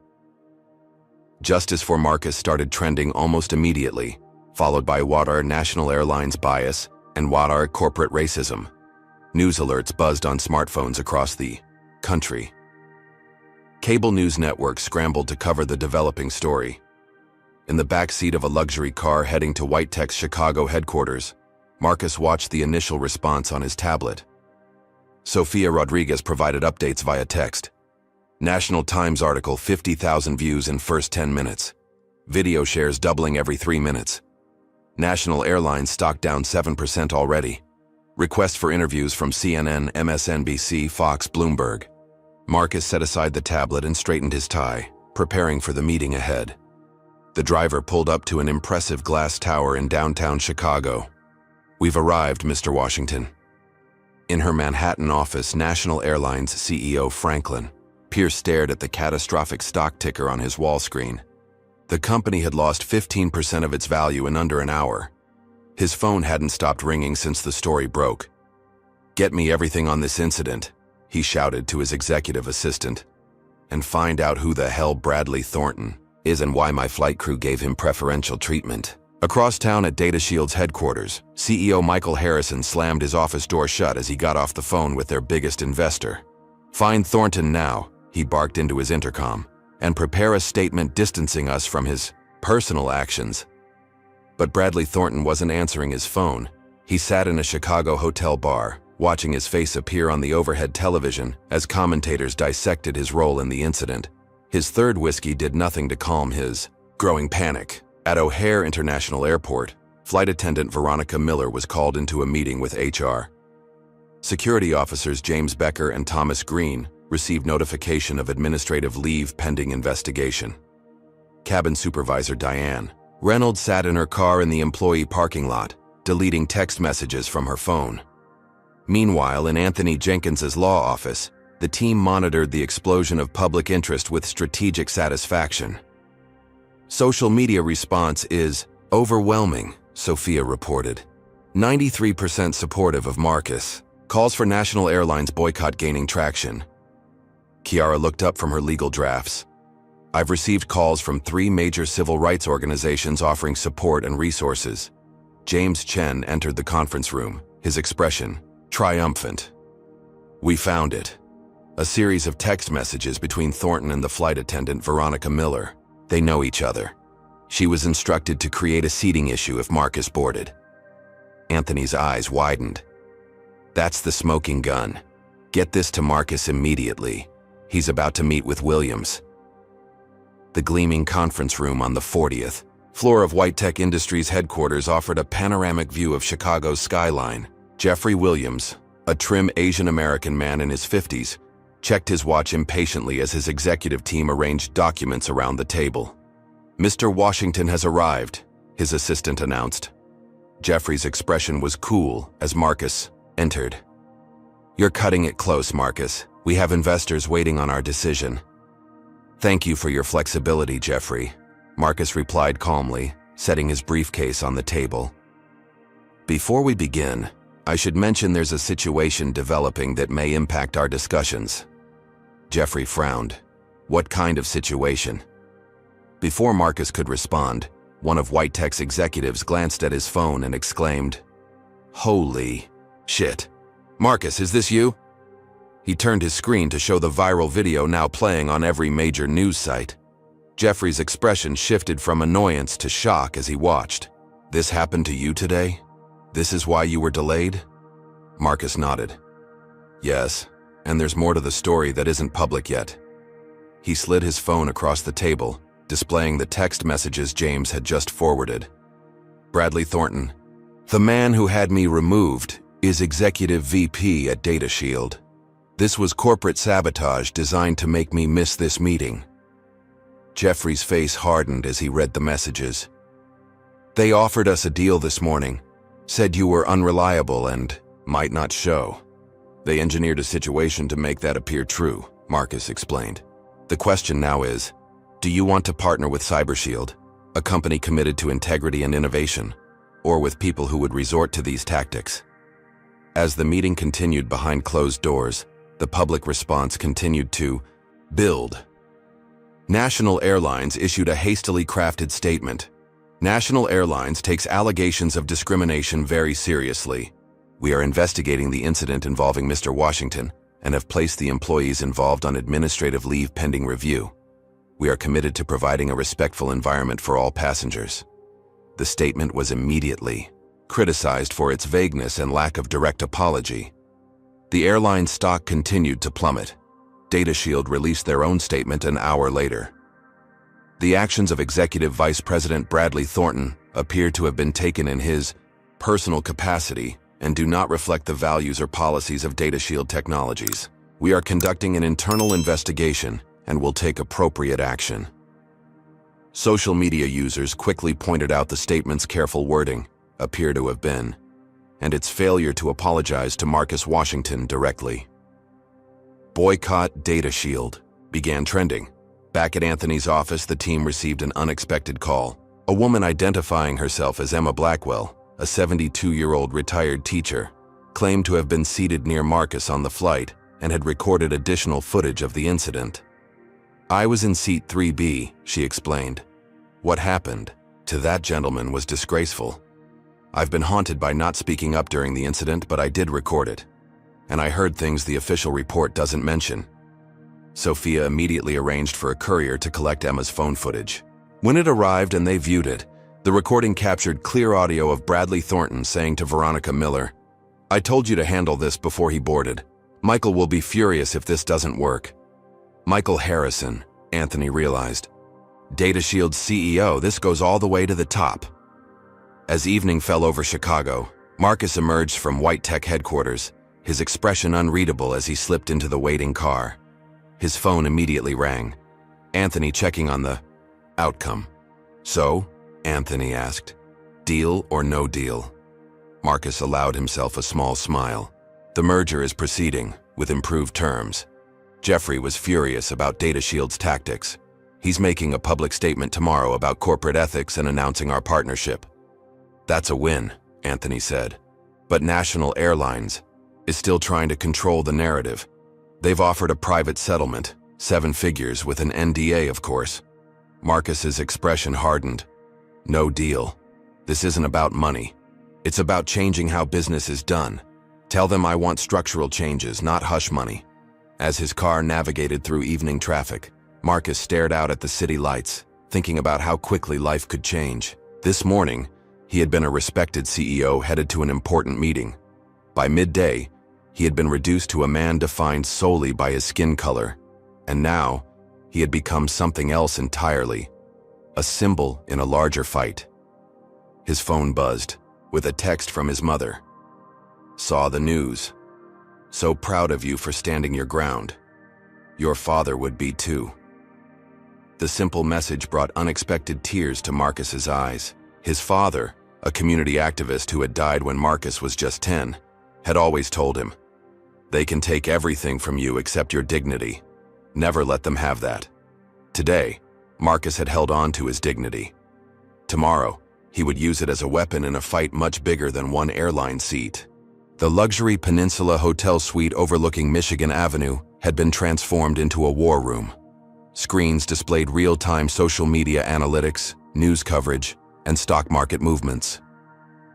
Justice for Marcus started trending almost immediately, followed by What Are National Airlines Bias and What Are Corporate Racism. News alerts buzzed on smartphones across the country. Cable news networks scrambled to cover the developing story. In the backseat of a luxury car heading to White Tech's Chicago headquarters, Marcus watched the initial response on his tablet. Sofia Rodriguez provided updates via text. National Times article 50,000 views in first 10 minutes. Video shares doubling every 3 minutes. National Airlines stock down 7% already. Requests for interviews from CNN, MSNBC, Fox, Bloomberg. Marcus set aside the tablet and straightened his tie, preparing for the meeting ahead. The driver pulled up to an impressive glass tower in downtown Chicago. "We've arrived, Mr. Washington." In her Manhattan office, National Airlines CEO Franklin Pierce stared at the catastrophic stock ticker on his wall screen. The company had lost 15% of its value in under an hour. His phone hadn't stopped ringing since the story broke. "Get me everything on this incident," he shouted to his executive assistant, "and find out who the hell Bradley Thornton is and why my flight crew gave him preferential treatment." Across town at DataShield's headquarters, CEO Michael Harrison slammed his office door shut as he got off the phone with their biggest investor. "Find Thornton now," he barked into his intercom, "and prepare a statement distancing us from his personal actions." But Bradley Thornton wasn't answering his phone. He sat in a Chicago hotel bar, watching his face appear on the overhead television as commentators dissected his role in the incident. His third whiskey did nothing to calm his growing panic. At O'Hare International Airport, flight attendant Veronica Miller was called into a meeting with HR. Security officers James Becker and Thomas Green received notification of administrative leave pending investigation. Cabin supervisor Diane Reynolds sat in her car in the employee parking lot, deleting text messages from her phone. Meanwhile, in Anthony Jenkins's law office, the team monitored the explosion of public interest with strategic satisfaction. Social media response is overwhelming, Sophia reported. 93% supportive of Marcus. Calls for National Airlines boycott gaining traction. Kiara looked up from her legal drafts. "I've received calls from 3 major civil rights organizations offering support and resources." James Chen entered the conference room, his expression triumphant. "We found it." A series of text messages between Thornton and the flight attendant Veronica Miller. They know each other. She was instructed to create a seating issue if Marcus boarded. Anthony's eyes widened. "That's the smoking gun. Get this to Marcus immediately. He's about to meet with Williams." The gleaming conference room on the 40th floor of White Tech Industries headquarters offered a panoramic view of Chicago's skyline. Jeffrey Williams, a trim Asian American man in his 50s, checked his watch impatiently as his executive team arranged documents around the table. "Mr. Washington has arrived," his assistant announced. Jeffrey's expression was cool as Marcus entered. "You're cutting it close, Marcus. We have investors waiting on our decision." "Thank you for your flexibility, Jeffrey," Marcus replied calmly, setting his briefcase on the table. "Before we begin, I should mention there's a situation developing that may impact our discussions." Jeffrey frowned. "What kind of situation?" Before Marcus could respond, one of White Tech's executives glanced at his phone and exclaimed, "Holy shit. Marcus, is this you?" He turned his screen to show the viral video now playing on every major news site. Jeffrey's expression shifted from annoyance to shock as he watched. "This happened to you today? This is why you were delayed?" Marcus nodded. "Yes, and there's more to the story that isn't public yet." He slid his phone across the table, displaying the text messages James had just forwarded. "Bradley Thornton, the man who had me removed, is Executive VP at DataShield. This was corporate sabotage designed to make me miss this meeting." Jeffrey's face hardened as he read the messages. "They offered us a deal this morning, said you were unreliable and might not show. They engineered a situation to make that appear true," Marcus explained. "The question now is, do you want to partner with CyberShield, a company committed to integrity and innovation, or with people who would resort to these tactics?" As the meeting continued behind closed doors, the public response continued to build. National Airlines issued a hastily crafted statement. "National Airlines takes allegations of discrimination very seriously. We are investigating the incident involving Mr. Washington and have placed the employees involved on administrative leave pending review. We are committed to providing a respectful environment for all passengers." The statement was immediately criticized for its vagueness and lack of direct apology. The airline's stock continued to plummet. DataShield released their own statement an hour later. The actions of Executive Vice President Bradley Thornton appear to have been taken in his personal capacity and do not reflect the values or policies of DataShield Technologies. We are conducting an internal investigation and will take appropriate action. Social media users quickly pointed out the statement's careful wording appear to have been, and its failure to apologize to Marcus Washington directly. Boycott DataShield began trending. Back at Anthony's office, the team received an unexpected call. A woman identifying herself as Emma Blackwell, a 72-year-old retired teacher, claimed to have been seated near Marcus on the flight and had recorded additional footage of the incident. "I was in seat 3B, she explained. What happened to that gentleman was disgraceful. I've been haunted by not speaking up during the incident, but I did record it. And I heard things the official report doesn't mention." Sophia immediately arranged for a courier to collect Emma's phone footage. When it arrived and they viewed it, the recording captured clear audio of Bradley Thornton saying to Veronica Miller, "I told you to handle this before he boarded. Michael will be furious if this doesn't work." Michael Harrison, Anthony realized. DataShield's CEO, this goes all the way to the top. As evening fell over Chicago, Marcus emerged from White Tech headquarters, his expression unreadable as he slipped into the waiting car. His phone immediately rang. Anthony checking on the outcome. "So?" Anthony asked. "Deal or no deal?" Marcus allowed himself a small smile. "The merger is proceeding, with improved terms." Jeffrey was furious about DataShield's tactics. "He's making a public statement tomorrow about corporate ethics and announcing our partnership." "That's a win," Anthony said. "But National Airlines is still trying to control the narrative. They've offered a private settlement, 7 figures with an NDA, of course." Marcus's expression hardened. "No deal. This isn't about money. It's about changing how business is done. Tell them I want structural changes, not hush money." As his car navigated through evening traffic, Marcus stared out at the city lights, thinking about how quickly life could change. This morning, he had been a respected CEO headed to an important meeting. By midday, he had been reduced to a man defined solely by his skin color, and now he had become something else entirely, a symbol in a larger fight. His phone buzzed, with a text from his mother. "Saw the news. So proud of you for standing your ground. Your father would be too." The simple message brought unexpected tears to Marcus's eyes. His father, a community activist who had died when Marcus was just 10, had always told him, "They can take everything from you except your dignity. Never let them have that." Today, Marcus had held on to his dignity. Tomorrow, he would use it as a weapon in a fight much bigger than one airline seat. The luxury Peninsula Hotel suite overlooking Michigan Avenue had been transformed into a war room. Screens displayed real-time social media analytics, news coverage, and stock market movements.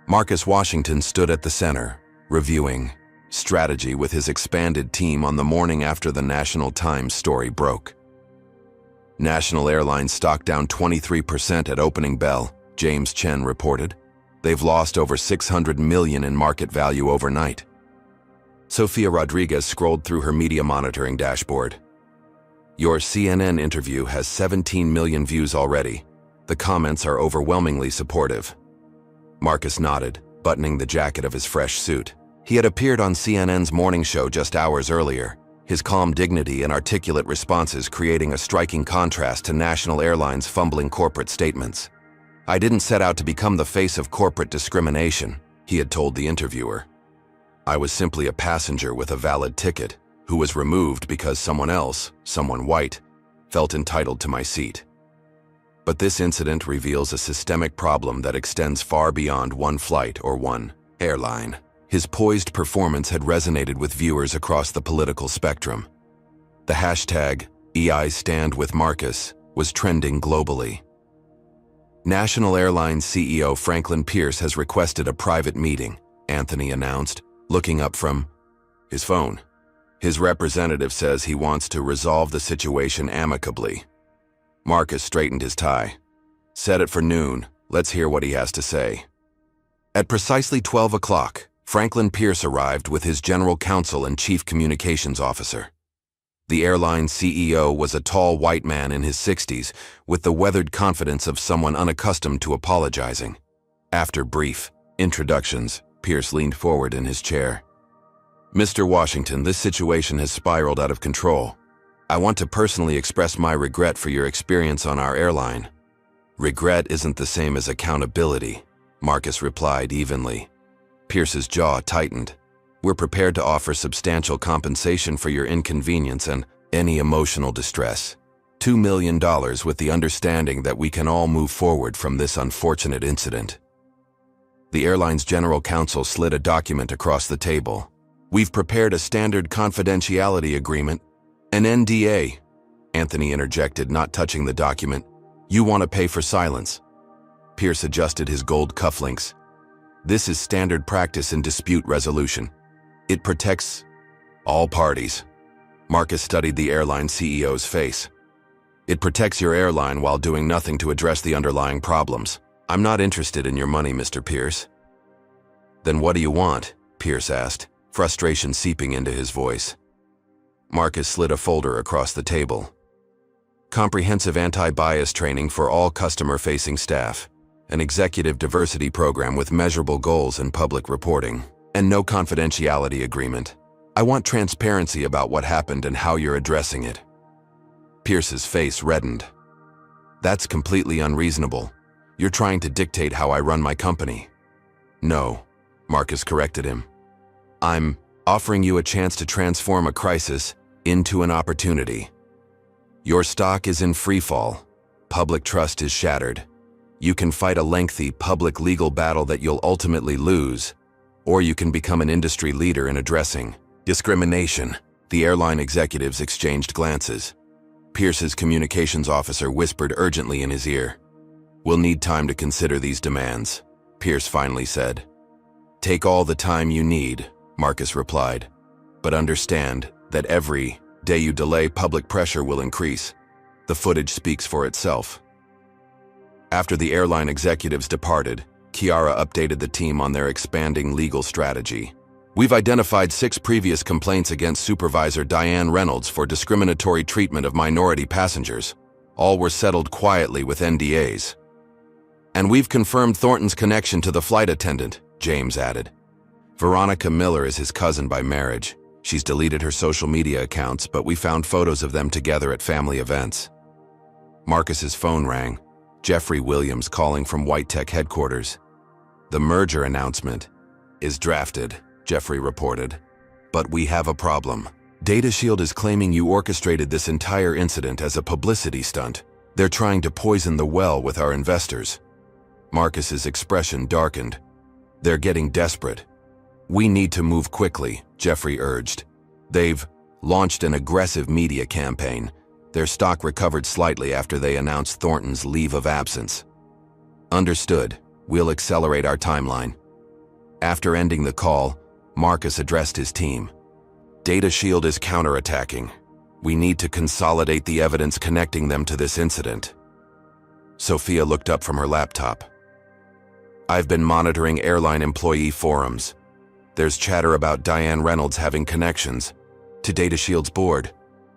Marcus Washington stood at the center, reviewing strategy with his expanded team on the morning after the National Times story broke. National Airlines stock down 23% at opening bell, James Chen reported. They've lost over $600 million in market value overnight. Sophia Rodriguez scrolled through her media monitoring dashboard. "Your CNN interview has 17 million views already. The comments are overwhelmingly supportive." Marcus nodded, buttoning the jacket of his fresh suit. He had appeared on CNN's morning show just hours earlier, his calm dignity and articulate responses creating a striking contrast to National Airlines' fumbling corporate statements. "I didn't set out to become the face of corporate discrimination," he had told the interviewer. "I was simply a passenger with a valid ticket who was removed because someone else, someone white, felt entitled to my seat." But this incident reveals a systemic problem that extends far beyond one flight or one airline. His poised performance had resonated with viewers across the political spectrum. The hashtag #EIStandWithMarcus was trending globally. National Airlines CEO Franklin Pierce has requested a private meeting, Anthony announced, looking up from his phone. His representative says he wants to resolve the situation amicably. Marcus straightened his tie. "Set it for noon. Let's hear what he has to say." At precisely 12 o'clock, Franklin Pierce arrived with his general counsel and chief communications officer. The airline CEO was a tall white man in his 60s with the weathered confidence of someone unaccustomed to apologizing. After brief introductions, Pierce leaned forward in his chair. Mr. Washington, this situation has spiraled out of control. I want to personally express my regret for your experience on our airline. Regret isn't the same as accountability, Marcus replied evenly. Pierce's jaw tightened. We're prepared to offer substantial compensation for your inconvenience and any emotional distress. $2 million with the understanding that we can all move forward from this unfortunate incident. The airline's general counsel slid a document across the table. We've prepared a standard confidentiality agreement, an NDA. Anthony interjected, not touching the document. You want to pay for silence. Pierce adjusted his gold cufflinks. This is standard practice in dispute resolution. It protects all parties. Marcus studied the airline CEO's face. It protects your airline while doing nothing to address the underlying problems. I'm not interested in your money, Mr. Pierce. Then what do you want? Pierce asked, frustration seeping into his voice. Marcus slid a folder across the table. Comprehensive anti-bias training for all customer-facing staff, an executive diversity program with measurable goals and public reporting, and no confidentiality agreement. I want transparency about what happened and how you're addressing it. Pierce's face reddened. That's completely unreasonable. You're trying to dictate how I run my company. No, Marcus corrected him. I'm offering you a chance to transform a crisis into an opportunity. Your stock is in freefall. Public trust is shattered. You can fight a lengthy public legal battle that you'll ultimately lose, or you can become an industry leader in addressing discrimination. The airline executives exchanged glances. Pierce's communications officer whispered urgently in his ear. We'll need time to consider these demands, Pierce finally said. Take all the time you need, Marcus replied. But understand that every day you delay, public pressure will increase. The footage speaks for itself. After the airline executives departed, Kiara updated the team on their expanding legal strategy. We've identified 6 previous complaints against Supervisor Diane Reynolds for discriminatory treatment of minority passengers. All were settled quietly with NDAs. And we've confirmed Thornton's connection to the flight attendant, James added. Veronica Miller is his cousin by marriage. She's deleted her social media accounts, but we found photos of them together at family events. Marcus's phone rang. Jeffrey Williams calling from White Tech headquarters. The merger announcement is drafted, Jeffrey reported. But we have a problem. DataShield is claiming you orchestrated this entire incident as a publicity stunt. They're trying to poison the well with our investors. Marcus's expression darkened. They're getting desperate. We need to move quickly, Jeffrey urged. They've launched an aggressive media campaign. Their stock recovered slightly after they announced Thornton's leave of absence. Understood. We'll accelerate our timeline. After ending the call, Marcus addressed his team. DataShield is counterattacking. We need to consolidate the evidence connecting them to this incident. Sophia looked up from her laptop. I've been monitoring airline employee forums. There's chatter about Diane Reynolds having connections to DataShield's board.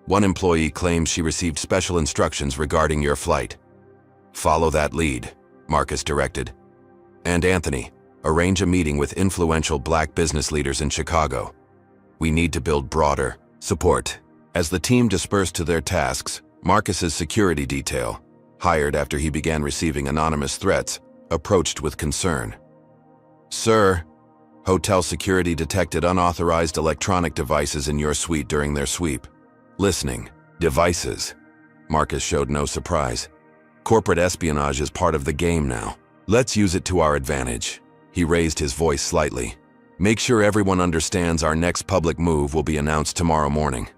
One employee claims she received special instructions regarding your flight. Follow that lead, Marcus directed. And Anthony, arrange a meeting with influential Black business leaders in Chicago. We need to build broader support. As the team dispersed to their tasks, Marcus's security detail, hired after he began receiving anonymous threats, approached with concern. Sir, hotel security detected unauthorized electronic devices in your suite during their sweep. Listening. Devices. Marcus showed no surprise. Corporate espionage is part of the game now. Let's use it to our advantage. He raised his voice slightly. Make sure everyone understands our next public move will be announced tomorrow morning.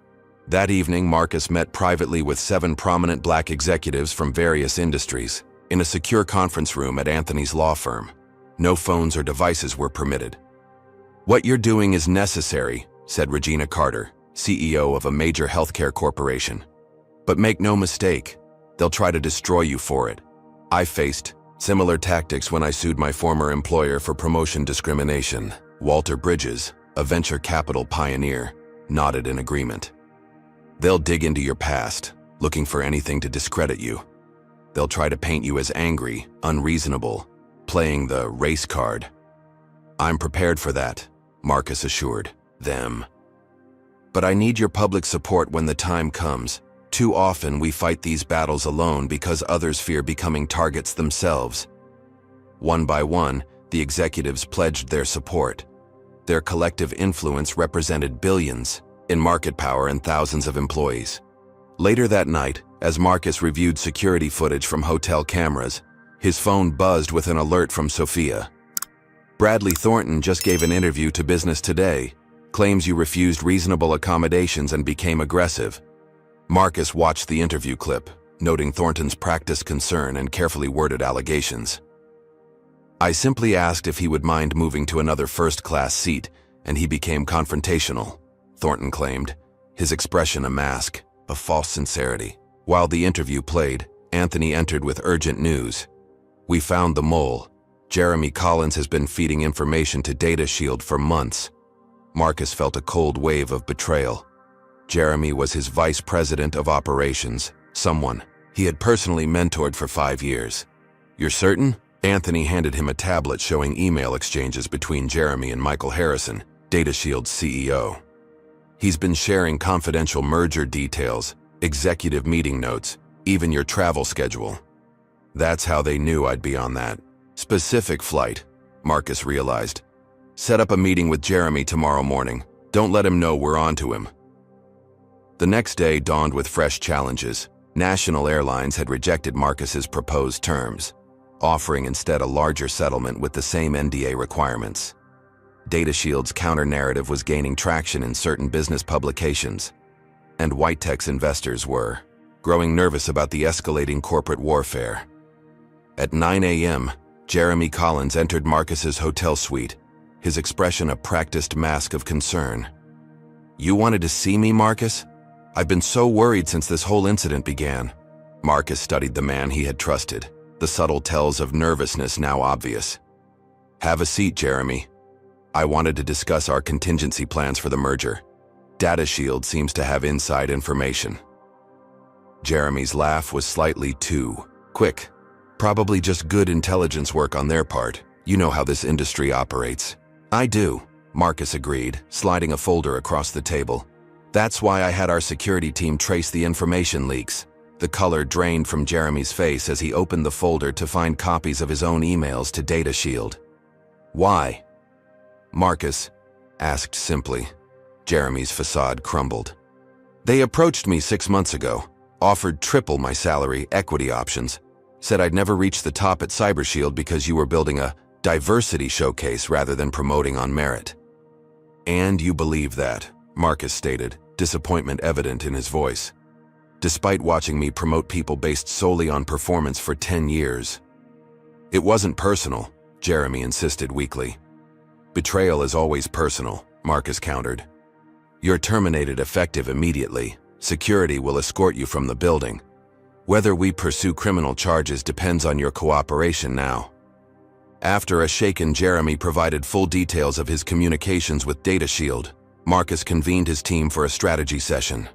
That evening, Marcus met privately with 7 prominent Black executives from various industries in a secure conference room at Anthony's law firm. No phones or devices were permitted. What you're doing is necessary, said Regina Carter, CEO of a major healthcare corporation. But make no mistake, they'll try to destroy you for it. I faced similar tactics when I sued my former employer for promotion discrimination. Walter Bridges, a venture capital pioneer, nodded in agreement. They'll dig into your past, looking for anything to discredit you. They'll try to paint you as angry, unreasonable, playing the race card. I'm prepared for that, Marcus assured them. But I need your public support when the time comes. Too often we fight these battles alone because others fear becoming targets themselves. One by one, the executives pledged their support. Their collective influence represented billions in market power and thousands of employees. Later that night, as Marcus reviewed security footage from hotel cameras, his phone buzzed with an alert from Sophia. Bradley Thornton just gave an interview to Business Today, claims you refused reasonable accommodations and became aggressive. Marcus watched the interview clip, noting Thornton's practiced concern and carefully worded allegations. I simply asked if he would mind moving to another first-class seat, and he became confrontational, Thornton claimed, his expression a mask of false sincerity. While the interview played, Anthony entered with urgent news. We found the mole. Jeremy Collins has been feeding information to Data Shield for months. Marcus felt a cold wave of betrayal. Jeremy was his vice president of operations, someone he had personally mentored for 5 years. You're certain? Anthony handed him a tablet showing email exchanges between Jeremy and Michael Harrison, Data Shield's CEO. He's been sharing confidential merger details, executive meeting notes, even your travel schedule. That's how they knew I'd be on that specific flight, Marcus realized. Set up a meeting with Jeremy tomorrow morning. Don't let him know we're on to him. The next day dawned with fresh challenges. National Airlines had rejected Marcus's proposed terms, offering instead a larger settlement with the same NDA requirements. Data Shield's counter-narrative was gaining traction in certain business publications, and Whitetech's investors were growing nervous about the escalating corporate warfare. At 9 a.m., Jeremy Collins entered Marcus's hotel suite, his expression a practiced mask of concern. You wanted to see me, Marcus? I've been so worried since this whole incident began. Marcus studied the man he had trusted, the subtle tells of nervousness now obvious. Have a seat, Jeremy. I wanted to discuss our contingency plans for the merger. Data Shield seems to have inside information. Jeremy's laugh was slightly too quick. Probably just good intelligence work on their part. You know how this industry operates. I do, Marcus agreed, sliding a folder across the table. That's why I had our security team trace the information leaks. The color drained from Jeremy's face as he opened the folder to find copies of his own emails to Data Shield. Why? Marcus asked simply. Jeremy's facade crumbled. They approached me 6 months ago, offered triple my salary, equity options, said I'd never reach the top at CyberShield because you were building a diversity showcase rather than promoting on merit. And you believe that, Marcus stated, disappointment evident in his voice. Despite watching me promote people based solely on performance for 10 years. It wasn't personal, Jeremy insisted weakly. Betrayal is always personal, Marcus countered. You're terminated effective immediately. Security will escort you from the building. Whether we pursue criminal charges depends on your cooperation now. After a shaken Jeremy provided full details of his communications with Data Shield, Marcus convened his team for a strategy session.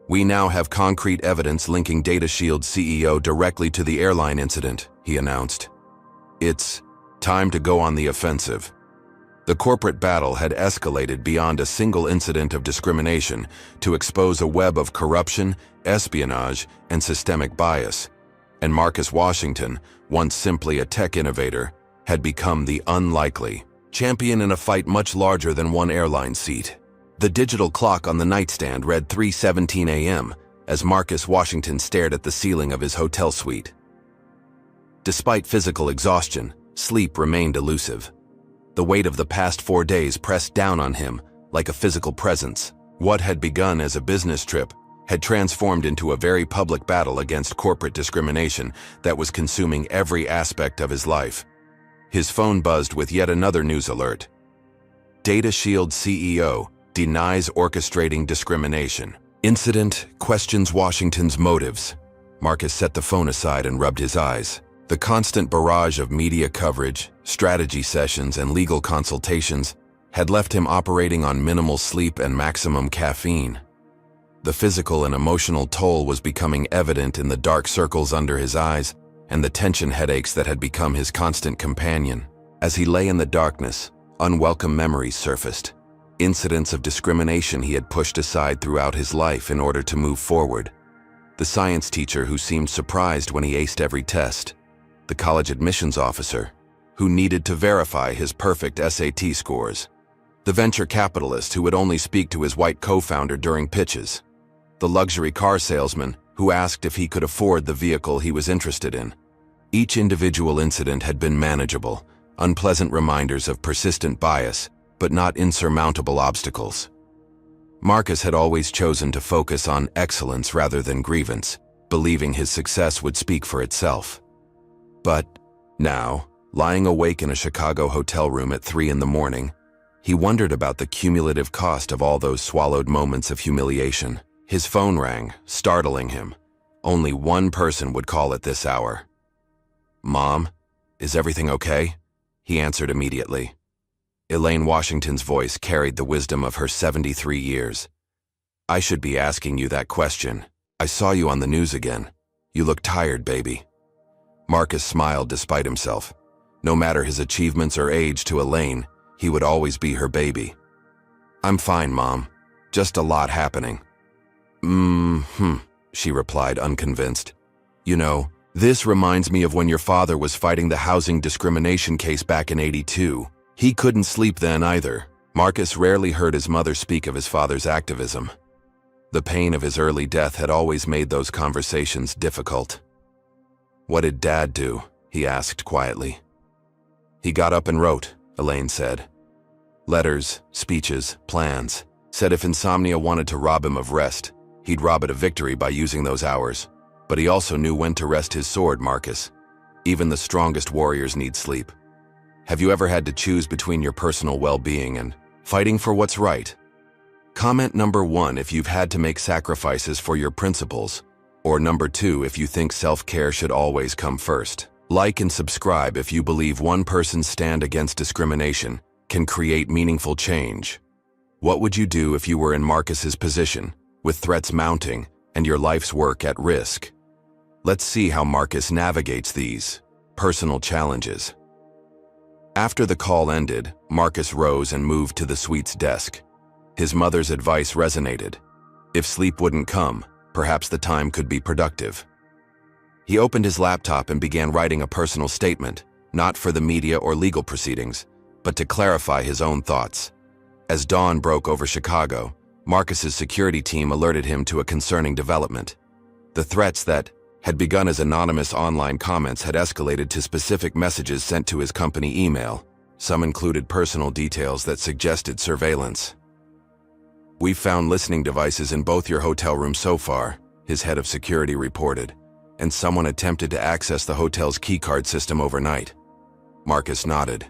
We now have concrete evidence linking Data Shield's CEO directly to the airline incident, he announced. It's time to go on the offensive. The corporate battle had escalated beyond a single incident of discrimination to expose a web of corruption, espionage, and systemic bias. And Marcus Washington, once simply a tech innovator, had become the unlikely champion in a fight much larger than one airline seat. The digital clock on the nightstand read 3:17 a.m. as Marcus Washington stared at the ceiling of his hotel suite. Despite physical exhaustion, sleep remained elusive. The weight of the past 4 days pressed down on him like a physical presence. What had begun as a business trip had transformed into a very public battle against corporate discrimination that was consuming every aspect of his life. His phone buzzed with yet another news alert. Data Shield CEO denies orchestrating discrimination. Incident questions Washington's motives. Marcus set the phone aside and rubbed his eyes. The constant barrage of media coverage, strategy sessions, and legal consultations had left him operating on minimal sleep and maximum caffeine. The physical and emotional toll was becoming evident in the dark circles under his eyes and the tension headaches that had become his constant companion. As he lay in the darkness, unwelcome memories surfaced. Incidents of discrimination he had pushed aside throughout his life in order to move forward. The science teacher who seemed surprised when he aced every test. The college admissions officer who needed to verify his perfect SAT scores. The venture capitalist who would only speak to his white co-founder during pitches. The luxury car salesman who asked if he could afford the vehicle he was interested in. Each individual incident had been manageable, unpleasant reminders of persistent bias, but not insurmountable obstacles. Marcus had always chosen to focus on excellence rather than grievance, believing his success would speak for itself. But now, lying awake in a Chicago hotel room at 3 in the morning, he wondered about the cumulative cost of all those swallowed moments of humiliation. His phone rang, startling him. Only one person would call at this hour. "Mom, is everything okay?" he answered immediately. Elaine Washington's voice carried the wisdom of her 73 years. "I should be asking you that question. I saw you on the news again. You look tired, baby." Marcus smiled despite himself. No matter his achievements or age to Elaine, he would always be her baby. "I'm fine, Mom. Just a lot happening." She replied, unconvinced. "You know, this reminds me of when your father was fighting the housing discrimination case back in '82. He couldn't sleep then either." Marcus rarely heard his mother speak of his father's activism. The pain of his early death had always made those conversations difficult. "What did Dad do?" he asked quietly. "He got up and wrote," Elaine said. "Letters, speeches, plans. Said if insomnia wanted to rob him of rest, he'd rob it of victory by using those hours. But he also knew when to rest his sword, Marcus. Even the strongest warriors need sleep. Have you ever had to choose between your personal well-being and fighting for what's right? Comment number 1 if you've had to make sacrifices for your principles, or number 2 if you think self-care should always come first. Like and subscribe if you believe one person's stand against discrimination can create meaningful change. What would you do if you were in Marcus's position, with threats mounting and your life's work at risk? Let's see how Marcus navigates these personal challenges. After the call ended, Marcus rose and moved to the suite's desk. His mother's advice resonated. If sleep wouldn't come, perhaps the time could be productive. He opened his laptop and began writing a personal statement, not for the media or legal proceedings, but to clarify his own thoughts. As dawn broke over Chicago, Marcus's security team alerted him to a concerning development. The threats that had begun as anonymous online comments had escalated to specific messages sent to his company email. Some included personal details that suggested surveillance. "We've found listening devices in both your hotel rooms so far," his head of security reported, "and someone attempted to access the hotel's keycard system overnight." Marcus nodded,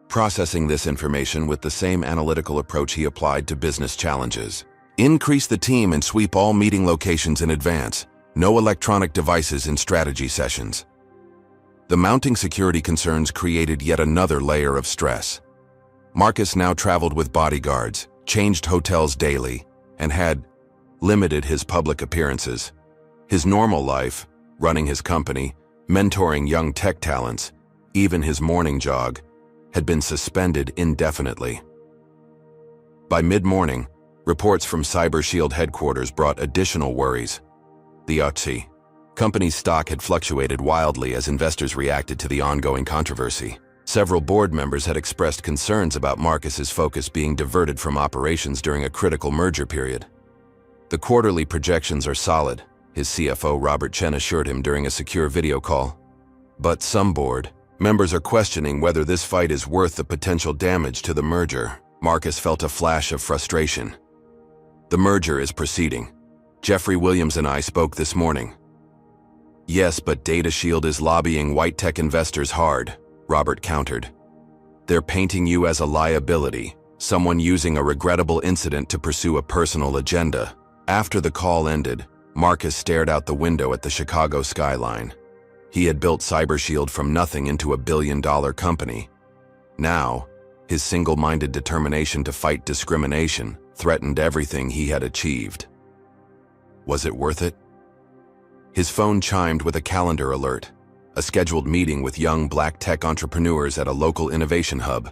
processing this information with the same analytical approach he applied to business challenges. "Increase the team and sweep all meeting locations in advance. No electronic devices in strategy sessions." The mounting security concerns created yet another layer of stress. Marcus now traveled with bodyguards, changed hotels daily, and had limited his public appearances. His normal life, running his company, mentoring young tech talents, even his morning jog, had been suspended indefinitely. By mid-morning, reports from Cyber Shield headquarters brought additional worries. The company's stock had fluctuated wildly as investors reacted to the ongoing controversy. Several board members had expressed concerns about Marcus's focus being diverted from operations during a critical merger period. "The quarterly projections are solid," his CFO Robert Chen assured him during a secure video call. "But some board members are questioning whether this fight is worth the potential damage to the merger." Marcus felt a flash of frustration. "The merger is proceeding. Jeffrey Williams and I spoke this morning." "Yes, but Data Shield is lobbying white tech investors hard," Robert countered. "They're painting you as a liability, someone using a regrettable incident to pursue a personal agenda." After the call ended, Marcus stared out the window at the Chicago skyline. He had built Cyber Shield from nothing into a billion-dollar company. Now, his single-minded determination to fight discrimination threatened everything he had achieved. Was it worth it? His phone chimed with a calendar alert. a scheduled meeting with young black tech entrepreneurs at a local innovation hub.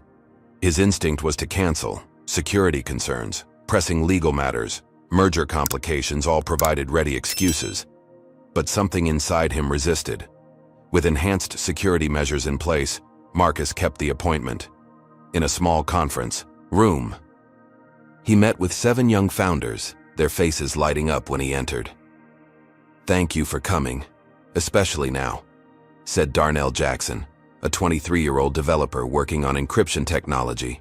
His instinct was to cancel. Security concerns, pressing legal matters, merger complications all provided ready excuses. But something inside him resisted. With enhanced security measures in place, Marcus kept the appointment. In a small conference room, he met with 7 young founders, their faces lighting up when he entered. "Thank you for coming, especially now," said Darnell Jackson, a 23-year-old developer working on encryption technology.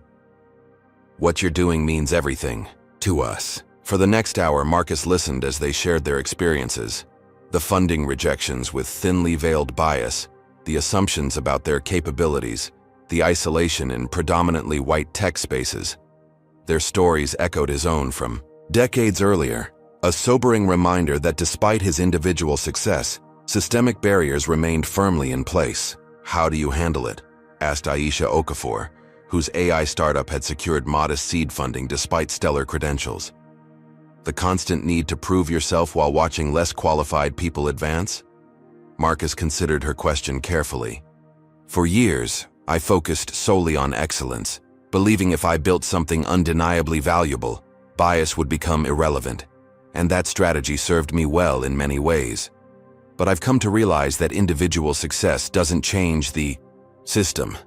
"What you're doing means everything to us." For the next hour, Marcus listened as they shared their experiences, the funding rejections with thinly veiled bias, the assumptions about their capabilities, the isolation in predominantly white tech spaces. Their stories echoed his own from decades earlier, a sobering reminder that despite his individual success, systemic barriers remained firmly in place. "How do you handle it?" asked Aisha Okafor, whose AI startup had secured modest seed funding despite stellar credentials. "The constant need to prove yourself while watching less qualified people advance?" Marcus considered her question carefully. "For years, I focused solely on excellence, believing if I built something undeniably valuable, bias would become irrelevant, and that strategy served me well in many ways. But I've come to realize that individual success doesn't change the system.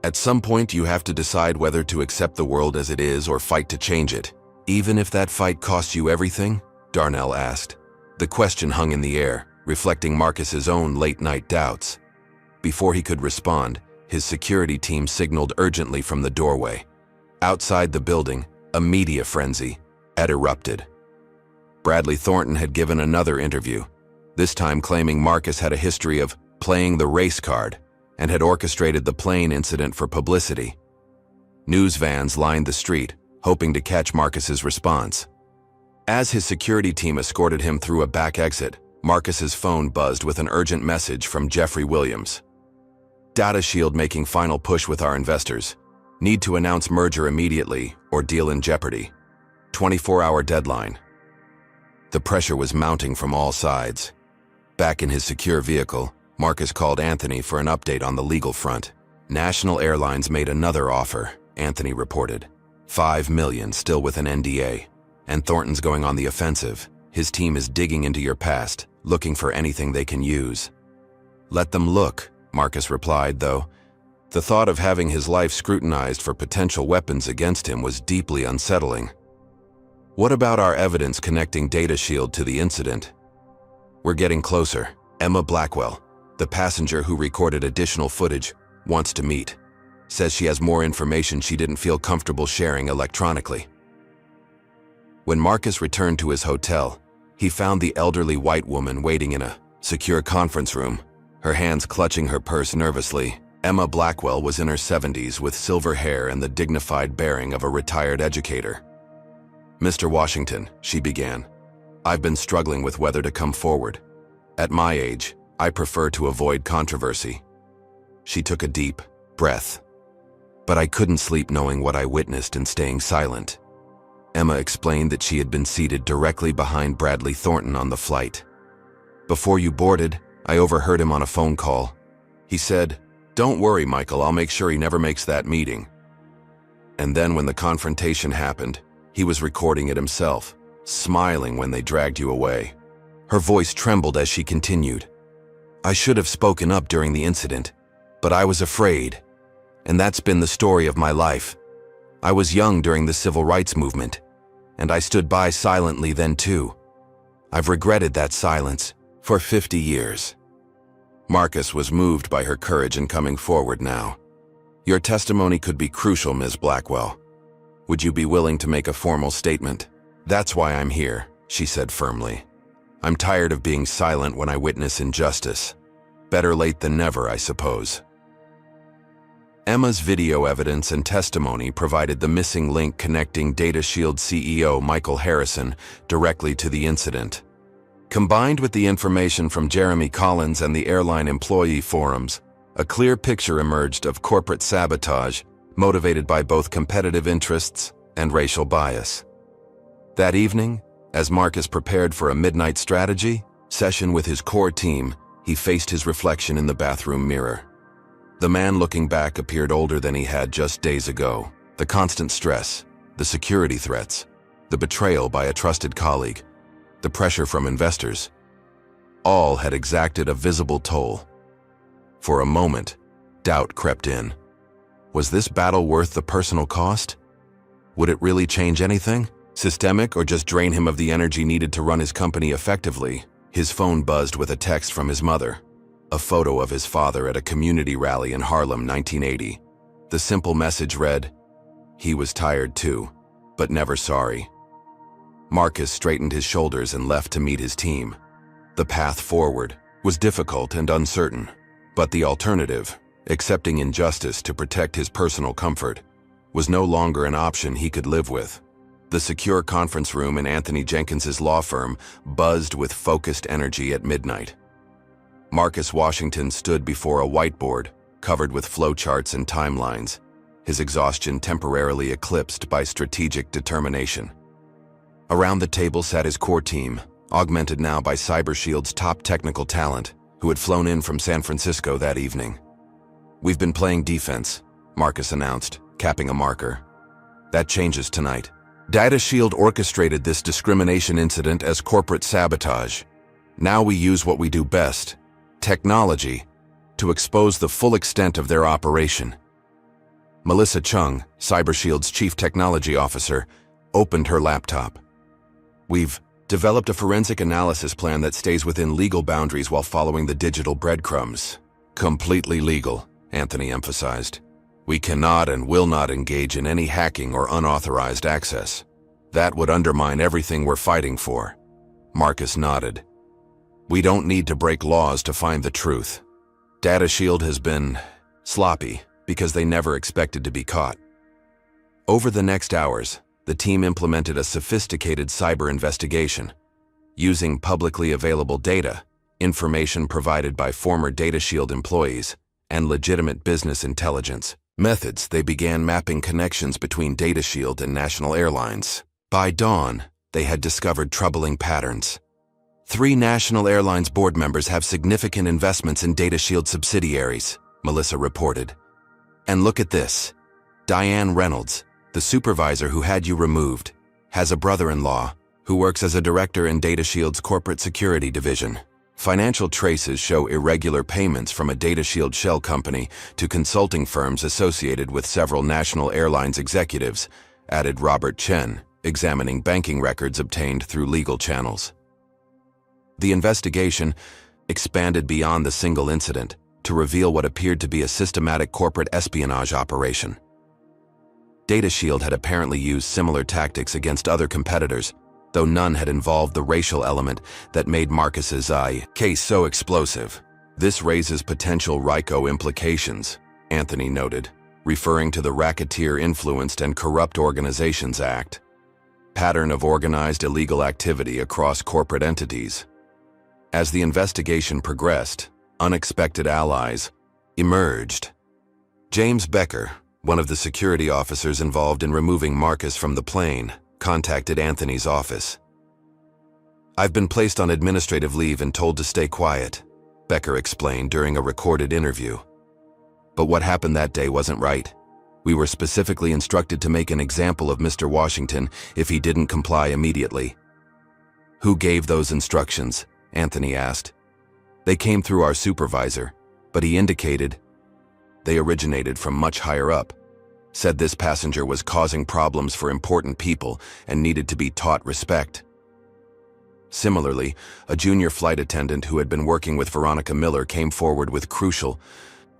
At some point, you have to decide whether to accept the world as it is or fight to change it, even if that fight costs you everything," Darnell asked. The question hung in the air, reflecting Marcus's own late-night doubts. Before he could respond, his security team signaled urgently from the doorway. Outside the building, a media frenzy had erupted. Bradley Thornton had given another interview, this time claiming Marcus had a history of playing the race card and had orchestrated the plane incident for publicity. News vans lined the street, hoping to catch Marcus's response. As his security team escorted him through a back exit, Marcus's phone buzzed with an urgent message from Jeffrey Williams. "Data Shield making final push with our investors. Need to announce merger immediately or deal in jeopardy. 24-hour deadline." The pressure was mounting from all sides. Back in his secure vehicle, Marcus called Anthony for an update on the legal front. "National Airlines made another offer," Anthony reported. $5 million, still with an NDA. "And Thornton's going on the offensive. His team is digging into your past, looking for anything they can use." "Let them look," Marcus replied, though. The thought of having his life scrutinized for potential weapons against him was deeply unsettling. "What about our evidence connecting Data Shield to the incident?" "We're getting closer. Emma Blackwell, the passenger who recorded additional footage, wants to meet. Says she has more information she didn't feel comfortable sharing electronically." When Marcus returned to his hotel, he found the elderly white woman waiting in a secure conference room, her hands clutching her purse nervously. Emma Blackwell was in her 70s with silver hair and the dignified bearing of a retired educator. "Mr. Washington," she began, "I've been struggling with whether to come forward. At my age, I prefer to avoid controversy." She took a deep breath. "But I couldn't sleep knowing what I witnessed and staying silent." Emma explained that she had been seated directly behind Bradley Thornton on the flight. "Before you boarded, I overheard him on a phone call. He said, 'Don't worry, Michael, I'll make sure he never makes that meeting.' And then when the confrontation happened, he was recording it himself, smiling when they dragged you away." Her voice trembled as she continued. "I should have spoken up during the incident, but I was afraid. And that's been the story of my life. I was young during the civil rights movement, and I stood by silently then too. I've regretted that silence for 50 years. Marcus was moved by her courage in coming forward now. "Your testimony could be crucial, Ms. Blackwell. Would you be willing to make a formal statement?" "That's why I'm here," she said firmly. "I'm tired of being silent when I witness injustice. Better late than never, I suppose." Emma's video evidence and testimony provided the missing link connecting Data Shield CEO Michael Harrison directly to the incident. Combined with the information from Jeremy Collins and the airline employee forums, a clear picture emerged of corporate sabotage motivated by both competitive interests and racial bias. That evening, as Marcus prepared for a midnight strategy session with his core team, He faced his reflection in the bathroom mirror. The man looking back appeared older than he had just days ago. The constant stress, the security threats, the betrayal by a trusted colleague, the pressure from investors, all had exacted a visible toll. For a moment, doubt crept in. Was this battle worth the personal cost? Would it really change anything? Systemic, or just drain him of the energy needed to run his company effectively? His phone buzzed with a text from his mother, a photo of his father at a community rally in Harlem, 1980. The simple message read, "He was tired too, but never sorry." Marcus straightened his shoulders and left to meet his team. The path forward was difficult and uncertain, but the alternative, accepting injustice to protect his personal comfort, was no longer an option he could live with. The secure conference room in Anthony Jenkins's law firm buzzed with focused energy at midnight. Marcus Washington stood before a whiteboard covered with flowcharts and timelines, his exhaustion temporarily eclipsed by strategic determination. Around the table sat his core team, augmented now by CyberShield's top technical talent, who had flown in from San Francisco that evening. "We've been playing defense," Marcus announced, capping a marker. "That changes tonight. DataShield orchestrated this discrimination incident as corporate sabotage. Now we use what we do best, technology, to expose the full extent of their operation." Melissa Chung, CyberShield's chief technology officer, opened her laptop. "We've developed a forensic analysis plan that stays within legal boundaries while following the digital breadcrumbs." "Completely legal," Anthony emphasized. "We cannot and will not engage in any hacking or unauthorized access. That would undermine everything we're fighting for." Marcus nodded. "We don't need to break laws to find the truth. DataShield has been sloppy because they never expected to be caught." Over the next hours, the team implemented a sophisticated cyber investigation. Using publicly available data, information provided by former DataShield employees, and legitimate business intelligence methods, they began mapping connections between DataShield and national airlines. By dawn, they had discovered troubling patterns. 3 national airlines board members have significant investments in DataShield subsidiaries, Melissa reported. "And look at this. Diane Reynolds, the supervisor who had you removed, has a brother-in-law who works as a director in DataShield's corporate security division. Financial traces show irregular payments from a DataShield shell company to consulting firms associated with several national airlines executives," added Robert Chen, examining banking records obtained through legal channels. The investigation expanded beyond the single incident to reveal what appeared to be a systematic corporate espionage operation. DataShield had apparently used similar tactics against other competitors, though none had involved the racial element that made Marcus's case so explosive. "This raises potential RICO implications," Anthony noted, referring to the Racketeer-Influenced and Corrupt Organizations Act, pattern of organized illegal activity across corporate entities. As the investigation progressed, unexpected allies emerged. James Becker, one of the security officers involved in removing Marcus from the plane, contacted Anthony's office. "I've been placed on administrative leave and told to stay quiet," Becker explained during a recorded interview. "But what happened that day wasn't right. We were specifically instructed to make an example of Mr. Washington if he didn't comply immediately." "Who gave those instructions?" Anthony asked. "They came through our supervisor, but he indicated they originated from much higher up. Said this passenger was causing problems for important people and needed to be taught respect." Similarly, a junior flight attendant who had been working with Veronica Miller came forward with crucial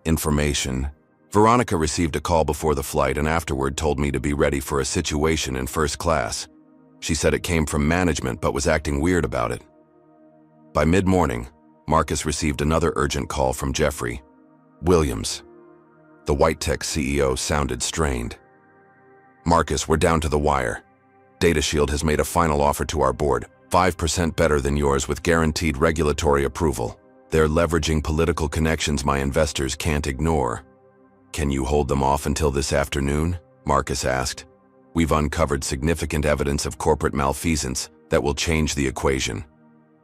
information. "Veronica received a call before the flight and afterward told me to be ready for a situation in first class. She said it came from management but was acting weird about it." By mid-morning, Marcus received another urgent call from Jeffrey Williams. The White Tech CEO sounded strained. "Marcus, we're down to the wire. DataShield has made a final offer to our board, 5% better than yours with guaranteed regulatory approval. They're leveraging political connections my investors can't ignore. Can you hold them off until this afternoon?" Marcus asked. "We've uncovered significant evidence of corporate malfeasance that will change the equation.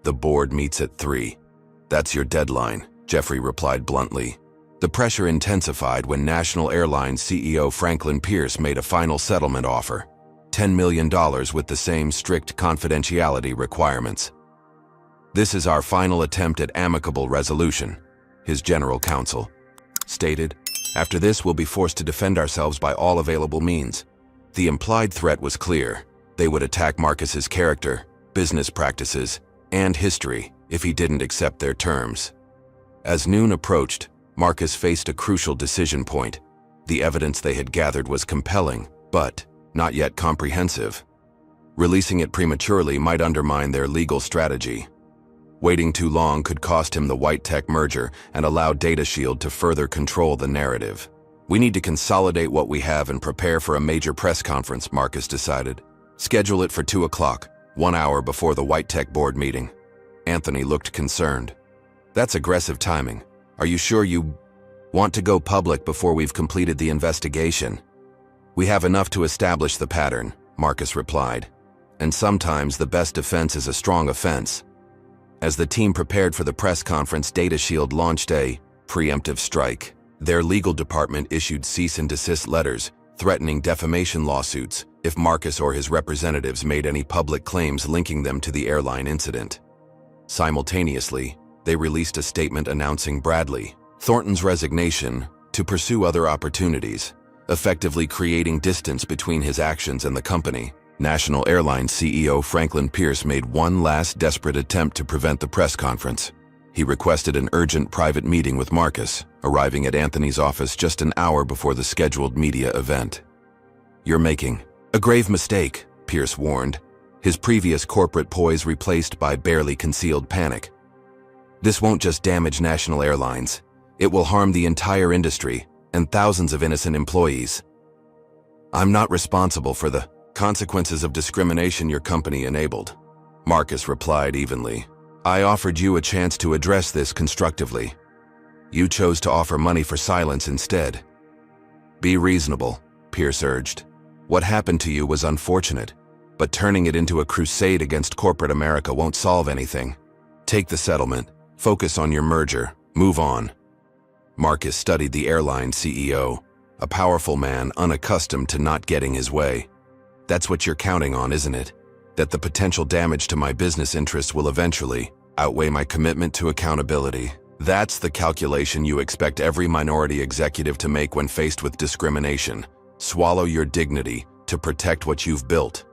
The board meets at 3. That's your deadline, Jeffrey replied bluntly. The pressure intensified when National Airlines CEO Franklin Pierce made a final settlement offer, $10 million with the same strict confidentiality requirements. "This is our final attempt at amicable resolution," his general counsel stated. "After this, we'll be forced to defend ourselves by all available means." The implied threat was clear. They would attack Marcus's character, business practices, and history if he didn't accept their terms. As noon approached, Marcus faced a crucial decision point. The evidence they had gathered was compelling, but not yet comprehensive. Releasing it prematurely might undermine their legal strategy. Waiting too long could cost him the White Tech merger and allow DataShield to further control the narrative. "We need to consolidate what we have and prepare for a major press conference," Marcus decided. "Schedule it for 2 o'clock, 1 hour before the White Tech board meeting." Anthony looked concerned. "That's aggressive timing. Are you sure you want to go public before we've completed the investigation?" "We have enough to establish the pattern," Marcus replied. "And sometimes the best defense is a strong offense." As the team prepared for the press conference, DataShield launched a preemptive strike. Their legal department issued cease and desist letters, threatening defamation lawsuits if Marcus or his representatives made any public claims linking them to the airline incident. Simultaneously, they released a statement announcing Bradley Thornton's resignation to pursue other opportunities, effectively creating distance between his actions and the company. National Airlines CEO Franklin Pierce made one last desperate attempt to prevent the press conference. He requested an urgent private meeting with Marcus, arriving at Anthony's office just an hour before the scheduled media event. "You're making a grave mistake," Pierce warned, his previous corporate poise replaced by barely concealed panic. "This won't just damage National Airlines. It will harm the entire industry and thousands of innocent employees. I'm not responsible for the consequences of discrimination your company enabled," Marcus replied evenly. "I offered you a chance to address this constructively. You chose to offer money for silence instead." "Be reasonable," Pierce urged. "What happened to you was unfortunate, but turning it into a crusade against corporate America won't solve anything. Take the settlement, focus on your merger, move on." Marcus studied the airline CEO, a powerful man unaccustomed to not getting his way. "That's what you're counting on, isn't it? That the potential damage to my business interests will eventually outweigh my commitment to accountability. That's the calculation you expect every minority executive to make when faced with discrimination. Swallow your dignity to protect what you've built."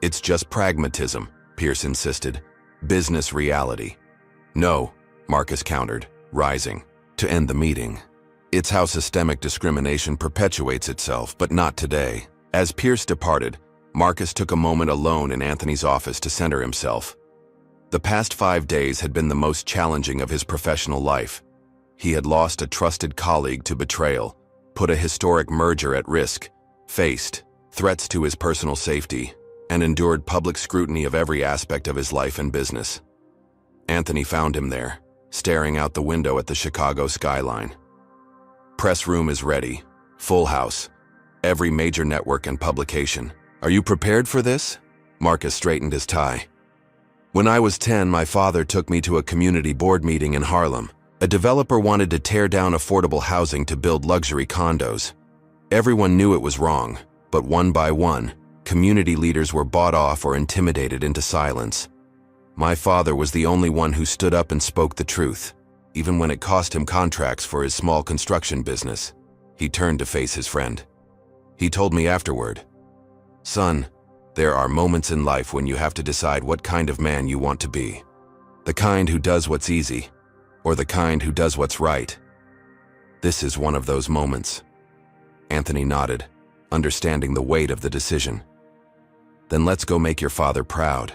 "It's just pragmatism," Pierce insisted. "Business reality." "No," Marcus countered, rising to end the meeting. "It's how systemic discrimination perpetuates itself, but not today." As Pierce departed, Marcus took a moment alone in Anthony's office to center himself. The past 5 days had been the most challenging of his professional life. He had lost a trusted colleague to betrayal, put a historic merger at risk, faced threats to his personal safety, and endured public scrutiny of every aspect of his life and business. Anthony found him there, staring out the window at the Chicago skyline. "Press room is ready. Full house. Every major network and publication. Are you prepared for this?" Marcus straightened his tie. "When I was 10, my father took me to a community board meeting in Harlem. A developer wanted to tear down affordable housing to build luxury condos. Everyone knew it was wrong, but one by one, community leaders were bought off or intimidated into silence. My father was the only one who stood up and spoke the truth, even when it cost him contracts for his small construction business." He turned to face his friend. He told me afterward, "Son, there are moments in life when you have to decide what kind of man you want to be. The kind who does what's easy, or the kind who does what's right. This is one of those moments." Anthony nodded, understanding the weight of the decision. "Then let's go make your father proud."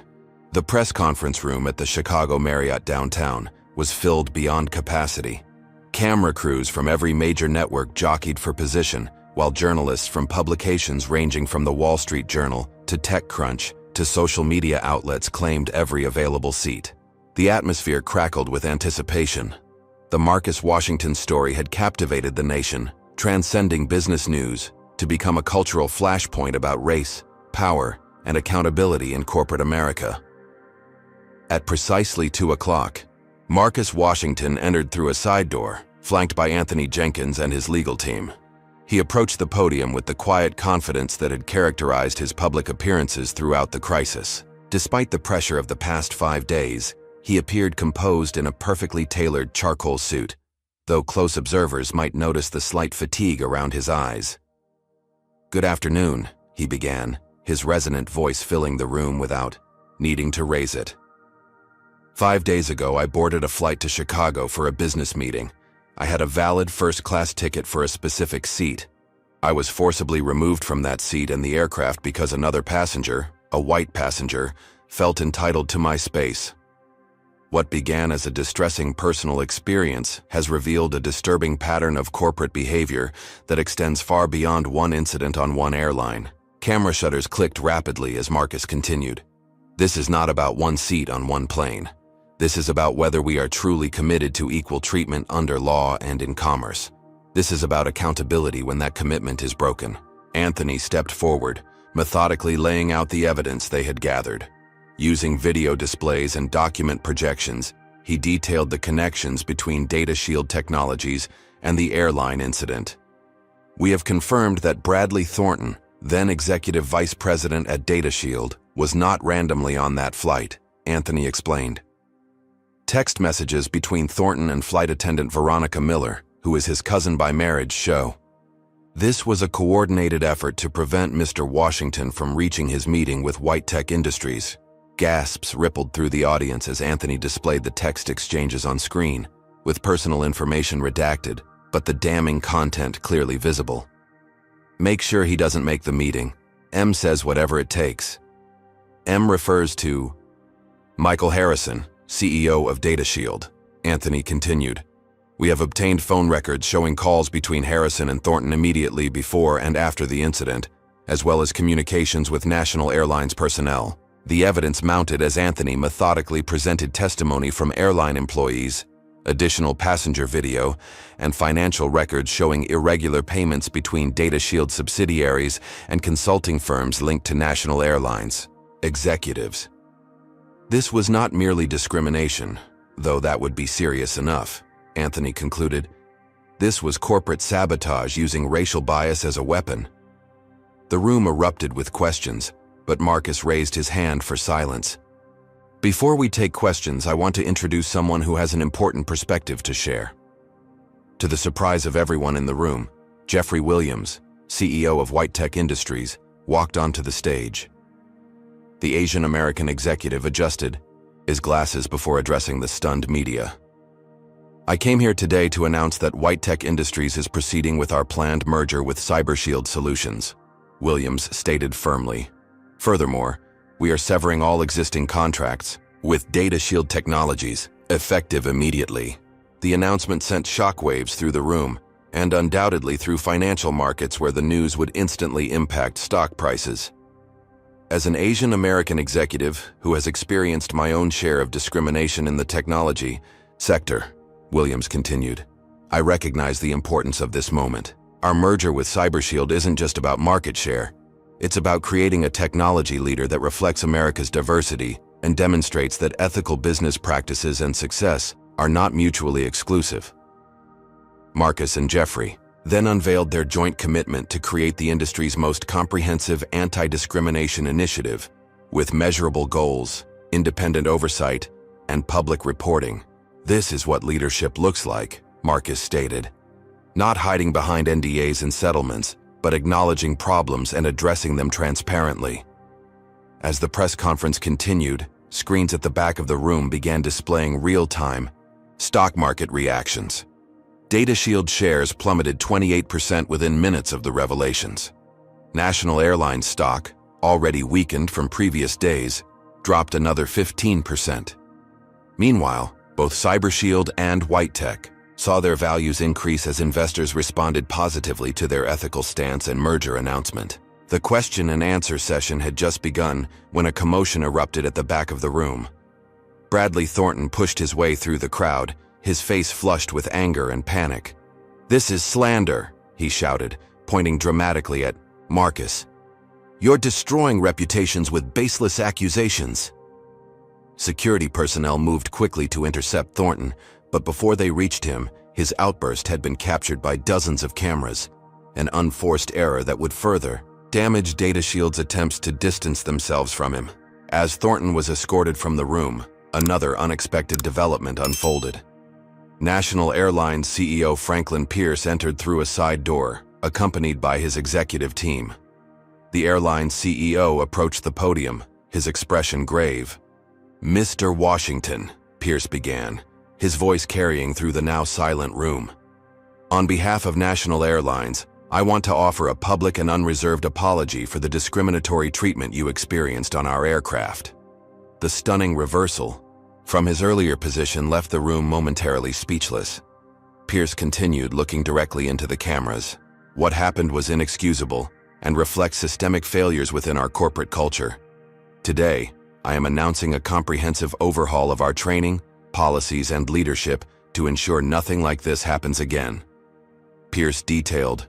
The press conference room at the Chicago Marriott downtown was filled beyond capacity. Camera crews from every major network jockeyed for position, while journalists from publications ranging from the Wall Street Journal to TechCrunch to social media outlets claimed every available seat. The atmosphere crackled with anticipation. The Marcus Washington story had captivated the nation, transcending business news to become a cultural flashpoint about race, power, and accountability in corporate America. At precisely 2 o'clock, Marcus Washington entered through a side door, flanked by Anthony Jenkins and his legal team. He approached the podium with the quiet confidence that had characterized his public appearances throughout the crisis. Despite the pressure of the past 5 days, he appeared composed in a perfectly tailored charcoal suit, though close observers might notice the slight fatigue around his eyes. "Good afternoon," he began, his resonant voice filling the room without needing to raise it. 5 days ago, I boarded a flight to Chicago for a business meeting. I had a valid first-class ticket for a specific seat. I was forcibly removed from that seat in the aircraft because another passenger, a white passenger, felt entitled to my space. What began as a distressing personal experience has revealed a disturbing pattern of corporate behavior that extends far beyond one incident on one airline. Camera shutters clicked rapidly as Marcus continued. This is not about one seat on one plane. This is about whether we are truly committed to equal treatment under law and in commerce. This is about accountability when that commitment is broken. Anthony stepped forward, methodically laying out the evidence they had gathered. Using video displays and document projections, he detailed the connections between Data Shield Technologies and the airline incident. "We have confirmed that Bradley Thornton, then Executive Vice President at Data Shield, was not randomly on that flight," Anthony explained. Text messages between Thornton and flight attendant Veronica Miller, who is his cousin by marriage, show. This was a coordinated effort to prevent Mr. Washington from reaching his meeting with White Tech Industries. Gasps rippled through the audience as Anthony displayed the text exchanges on screen, with personal information redacted, but the damning content clearly visible. "Make sure he doesn't make the meeting. M says whatever it takes." M refers to Michael Harrison, CEO of Data Shield. Anthony continued. "We have obtained phone records showing calls between Harrison and Thornton immediately before and after the incident, as well as communications with National Airlines personnel." The evidence mounted as Anthony methodically presented testimony from airline employees, additional passenger video, and financial records showing irregular payments between Data Shield subsidiaries and consulting firms linked to national airlines executives. This was not merely discrimination, though that would be serious enough, Anthony concluded. This was corporate sabotage using racial bias as a weapon. The room erupted with questions, but Marcus raised his hand for silence. "Before we take questions, I want to introduce someone who has an important perspective to share." To the surprise of everyone in the room, Jeffrey Williams, CEO of White Tech Industries, walked onto the stage. The Asian American executive adjusted his glasses before addressing the stunned media. "I came here today to announce that White Tech Industries is proceeding with our planned merger with CyberShield Solutions," Williams stated firmly. "Furthermore, we are severing all existing contracts with Data Shield Technologies, effective immediately." The announcement sent shockwaves through the room, and undoubtedly through financial markets where the news would instantly impact stock prices. "As an Asian American executive who has experienced my own share of discrimination in the technology sector," Williams continued, "I recognize the importance of this moment. Our merger with CyberShield isn't just about market share. It's about creating a technology leader that reflects America's diversity and demonstrates that ethical business practices and success are not mutually exclusive." Marcus and Jeffrey then unveiled their joint commitment to create the industry's most comprehensive anti-discrimination initiative, with measurable goals, independent oversight, and public reporting. "This is what leadership looks like," Marcus stated. "Not hiding behind NDAs and settlements, but acknowledging problems and addressing them transparently." As the press conference continued, screens at the back of the room began displaying real-time stock market reactions. Data Shield shares plummeted 28% within minutes of the revelations. National Airlines stock, already weakened from previous days, dropped another 15%. Meanwhile, both CyberShield and White Tech saw their values increase as investors responded positively to their ethical stance and merger announcement. The question and answer session had just begun when a commotion erupted at the back of the room. Bradley Thornton pushed his way through the crowd, his face flushed with anger and panic. "This is slander," he shouted, pointing dramatically at Marcus. "You're destroying reputations with baseless accusations." Security personnel moved quickly to intercept Thornton, but before they reached him, his outburst had been captured by dozens of cameras, an unforced error that would further damage DataShield's attempts to distance themselves from him. As Thornton was escorted from the room, another unexpected development unfolded. National Airlines CEO Franklin Pierce entered through a side door, accompanied by his executive team. The airline's CEO approached the podium, his expression grave. "Mr. Washington," Pierce began, his voice carrying through the now silent room. "On behalf of National Airlines, I want to offer a public and unreserved apology for the discriminatory treatment you experienced on our aircraft." The stunning reversal from his earlier position left the room momentarily speechless. Pierce continued, looking directly into the cameras. "What happened was inexcusable and reflects systemic failures within our corporate culture. Today, I am announcing a comprehensive overhaul of our training, policies, and leadership to ensure nothing like this happens again." Pierce detailed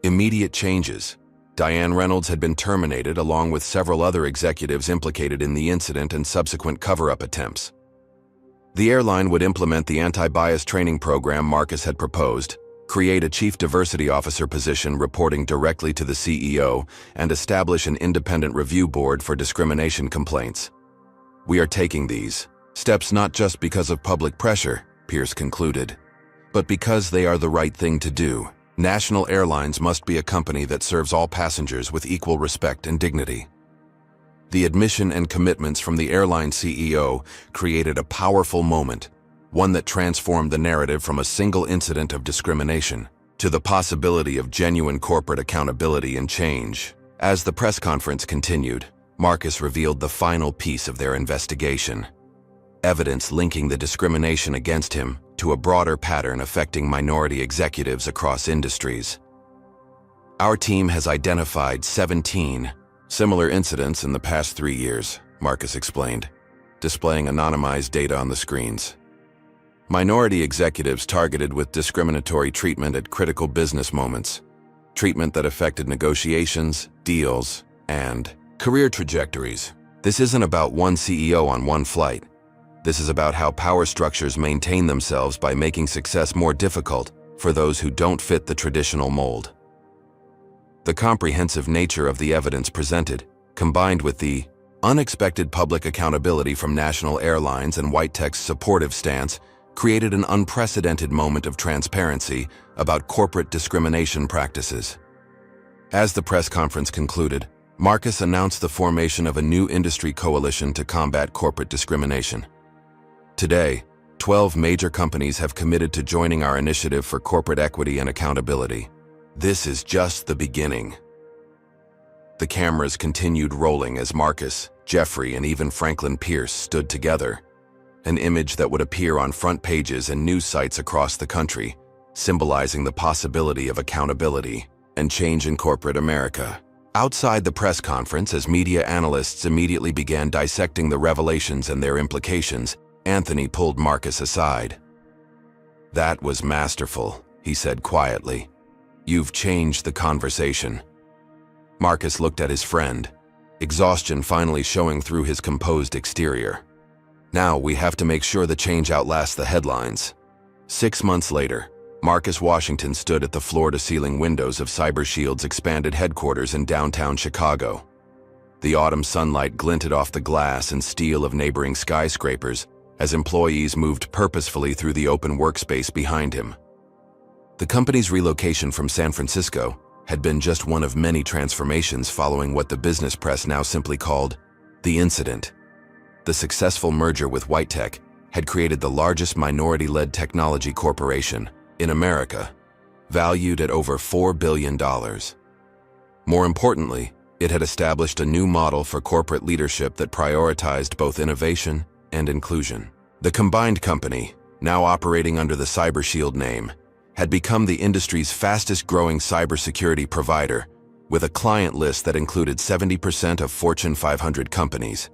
immediate changes. Diane Reynolds had been terminated along with several other executives implicated in the incident and subsequent cover-up attempts. The airline would implement the anti-bias training program Marcus had proposed, create a chief diversity officer position reporting directly to the CEO, and establish an independent review board for discrimination complaints. "We are taking these steps not just because of public pressure," Pierce concluded, "but because they are the right thing to do. National Airlines must be a company that serves all passengers with equal respect and dignity." The admission and commitments from the airline CEO created a powerful moment, one that transformed the narrative from a single incident of discrimination to the possibility of genuine corporate accountability and change. As the press conference continued, Marcus revealed the final piece of their investigation: evidence linking the discrimination against him to a broader pattern affecting minority executives across industries. "Our team has identified 17 similar incidents in the past 3 years," Marcus explained, displaying anonymized data on the screens. "Minority executives targeted with discriminatory treatment at critical business moments, treatment that affected negotiations, deals, and career trajectories. This isn't about one CEO on one flight. This is about how power structures maintain themselves by making success more difficult for those who don't fit the traditional mold." The comprehensive nature of the evidence presented, combined with the unexpected public accountability from National Airlines and Whitetech's supportive stance, created an unprecedented moment of transparency about corporate discrimination practices. As the press conference concluded, Marcus announced the formation of a new industry coalition to combat corporate discrimination. Today, 12 major companies have committed to joining our initiative for corporate equity and accountability. This is just the beginning. The cameras continued rolling as Marcus, Jeffrey, and even Franklin Pierce stood together, an image that would appear on front pages and news sites across the country, symbolizing the possibility of accountability and change in corporate America. Outside the press conference, as media analysts immediately began dissecting the revelations and their implications, Anthony pulled Marcus aside. "That was masterful," he said quietly. "You've changed the conversation." Marcus looked at his friend, exhaustion finally showing through his composed exterior. "Now we have to make sure the change outlasts the headlines." 6 months later, Marcus Washington stood at the floor-to-ceiling windows of CyberShield's expanded headquarters in downtown Chicago. The autumn sunlight glinted off the glass and steel of neighboring skyscrapers as employees moved purposefully through the open workspace behind him. The company's relocation from San Francisco had been just one of many transformations following what the business press now simply called the incident. The successful merger with Whitetech had created the largest minority-led technology corporation in America, valued at over $4 billion. More importantly, it had established a new model for corporate leadership that prioritized both innovation and inclusion. The combined company, now operating under the CyberShield name, had become the industry's fastest-growing cybersecurity provider, with a client list that included 70% of Fortune 500 companies.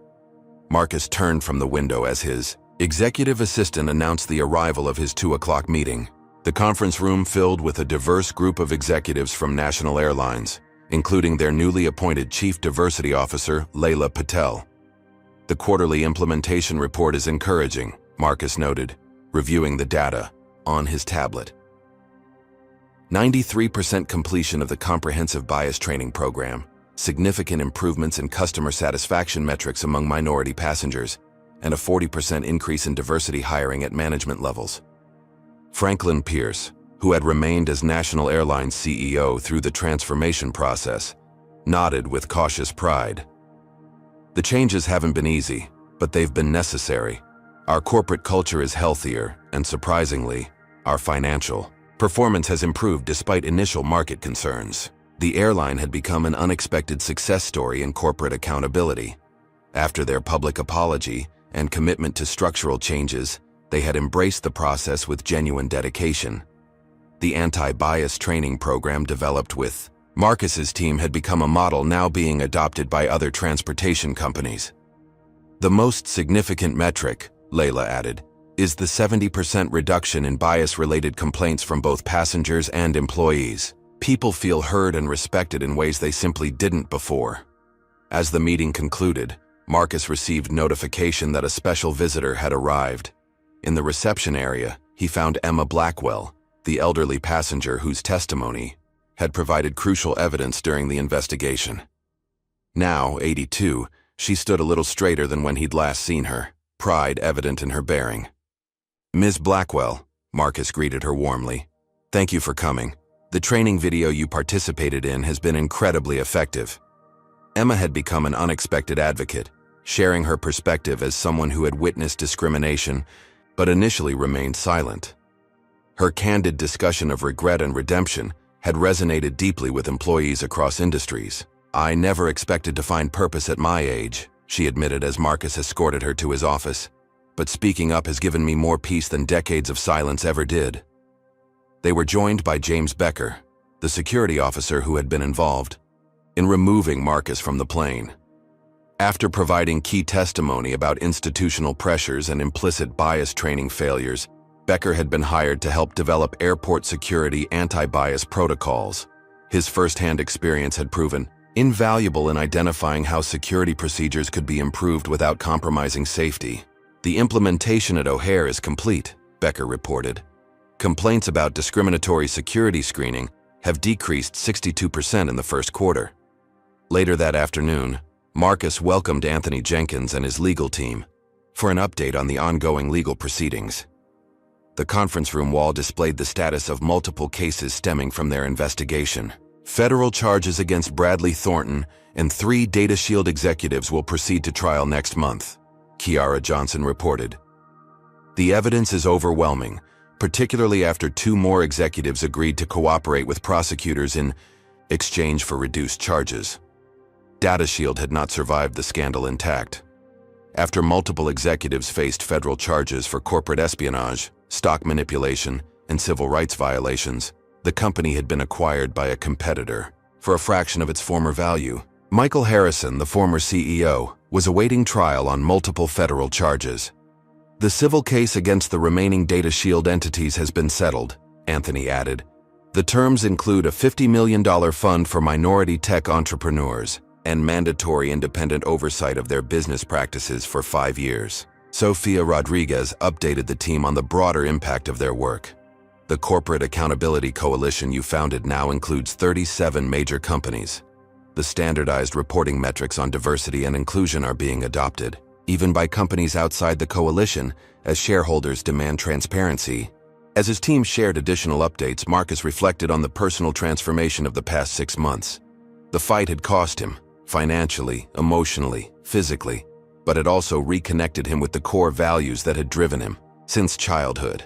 Marcus turned from the window as his executive assistant announced the arrival of his 2 o'clock meeting. The conference room filled with a diverse group of executives from National Airlines, including their newly appointed Chief Diversity Officer, Layla Patel. The quarterly implementation report is encouraging, Marcus noted, reviewing the data on his tablet. 93% completion of the comprehensive bias training program, significant improvements in customer satisfaction metrics among minority passengers, and a 40% increase in diversity hiring at management levels. Franklin Pierce, who had remained as National Airlines CEO through the transformation process, nodded with cautious pride. The changes haven't been easy, but they've been necessary. Our corporate culture is healthier, and surprisingly, our financial performance has improved despite initial market concerns. The airline had become an unexpected success story in corporate accountability. After their public apology and commitment to structural changes, they had embraced the process with genuine dedication. The anti-bias training program developed with Marcus's team had become a model now being adopted by other transportation companies. The most significant metric, Layla added, is the 70% reduction in bias-related complaints from both passengers and employees. People feel heard and respected in ways they simply didn't before. As the meeting concluded, Marcus received notification that a special visitor had arrived. In the reception area, he found Emma Blackwell, the elderly passenger whose testimony had provided crucial evidence during the investigation. Now, 82, she stood a little straighter than when he'd last seen her, pride evident in her bearing. "Ms. Blackwell," Marcus greeted her warmly, "thank you for coming. The training video you participated in has been incredibly effective." Emma had become an unexpected advocate, sharing her perspective as someone who had witnessed discrimination, but initially remained silent. Her candid discussion of regret and redemption had resonated deeply with employees across industries. "I never expected to find purpose at my age," she admitted as Marcus escorted her to his office. "But speaking up has given me more peace than decades of silence ever did." They were joined by James Becker, the security officer who had been involved in removing Marcus from the plane. After providing key testimony about institutional pressures and implicit bias training failures, Becker had been hired to help develop airport security anti-bias protocols. His first-hand experience had proven invaluable in identifying how security procedures could be improved without compromising safety. "The implementation at O'Hare is complete," Becker reported. "Complaints about discriminatory security screening have decreased 62% in the first quarter." Later that afternoon, Marcus welcomed Anthony Jenkins and his legal team for an update on the ongoing legal proceedings. The conference room wall displayed the status of multiple cases stemming from their investigation. Federal charges against Bradley Thornton and 3 Data Shield executives will proceed to trial next month, Kiara Johnson reported. "The evidence is overwhelming, particularly after 2 more executives agreed to cooperate with prosecutors in exchange for reduced charges." Data Shield had not survived the scandal intact. After multiple executives faced federal charges for corporate espionage, stock manipulation, and civil rights violations, the company had been acquired by a competitor for a fraction of its former value. Michael Harrison, the former CEO, was awaiting trial on multiple federal charges. "The civil case against the remaining Data Shield entities has been settled," Anthony added. "The terms include a $50 million fund for minority tech entrepreneurs and mandatory independent oversight of their business practices for 5 years. Sofia Rodriguez updated the team on the broader impact of their work. "The Corporate Accountability Coalition you founded now includes 37 major companies. The standardized reporting metrics on diversity and inclusion are being adopted, even by companies outside the coalition, as shareholders demand transparency." As his team shared additional updates, Marcus reflected on the personal transformation of the past 6 months. The fight had cost him, financially, emotionally, physically, but it also reconnected him with the core values that had driven him since childhood.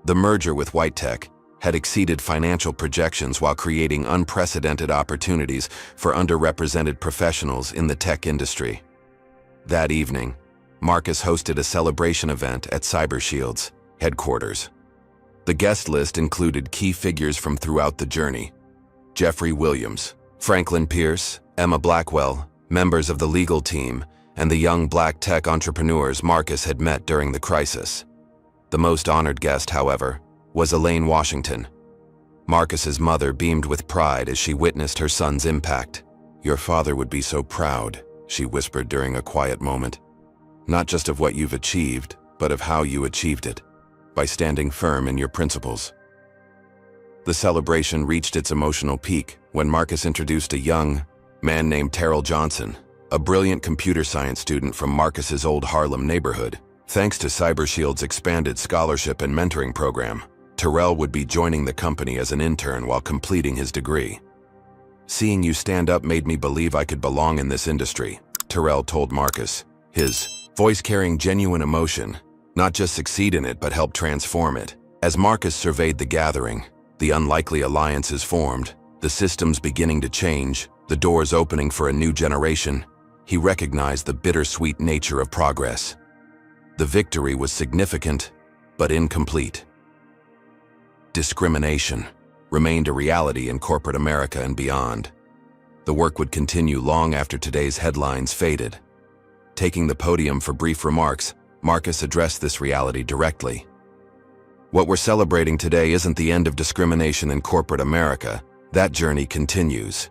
The merger with Whitetech had exceeded financial projections while creating unprecedented opportunities for underrepresented professionals in the tech industry. That evening, Marcus hosted a celebration event at CyberShield's headquarters. The guest list included key figures from throughout the journey: Jeffrey Williams, Franklin Pierce, Emma Blackwell, members of the legal team, and the young black tech entrepreneurs Marcus had met during the crisis. The most honored guest, however, was Elaine Washington. Marcus's mother beamed with pride as she witnessed her son's impact. "Your father would be so proud," she whispered during a quiet moment. not just of what you've achieved, but of how you achieved it, by standing firm in your principles. The celebration reached its emotional peak when Marcus introduced a young man named Terrell Johnson, a brilliant computer science student from Marcus's old Harlem neighborhood. Thanks to CyberShield's expanded scholarship and mentoring program, Terrell would be joining the company as an intern while completing his degree. "Seeing you stand up made me believe I could belong in this industry," Terrell told Marcus, his voice carrying genuine emotion, not just succeed in it but help transform it. As Marcus surveyed the gathering, the unlikely alliances formed, the systems beginning to change, the doors opening for a new generation, he recognized the bittersweet nature of progress. The victory was significant, but incomplete. Discrimination remained a reality in corporate America and beyond. The work would continue long after today's headlines faded. Taking the podium for brief remarks, Marcus addressed this reality directly. "What we're celebrating today isn't the end of discrimination in corporate America. That journey continues.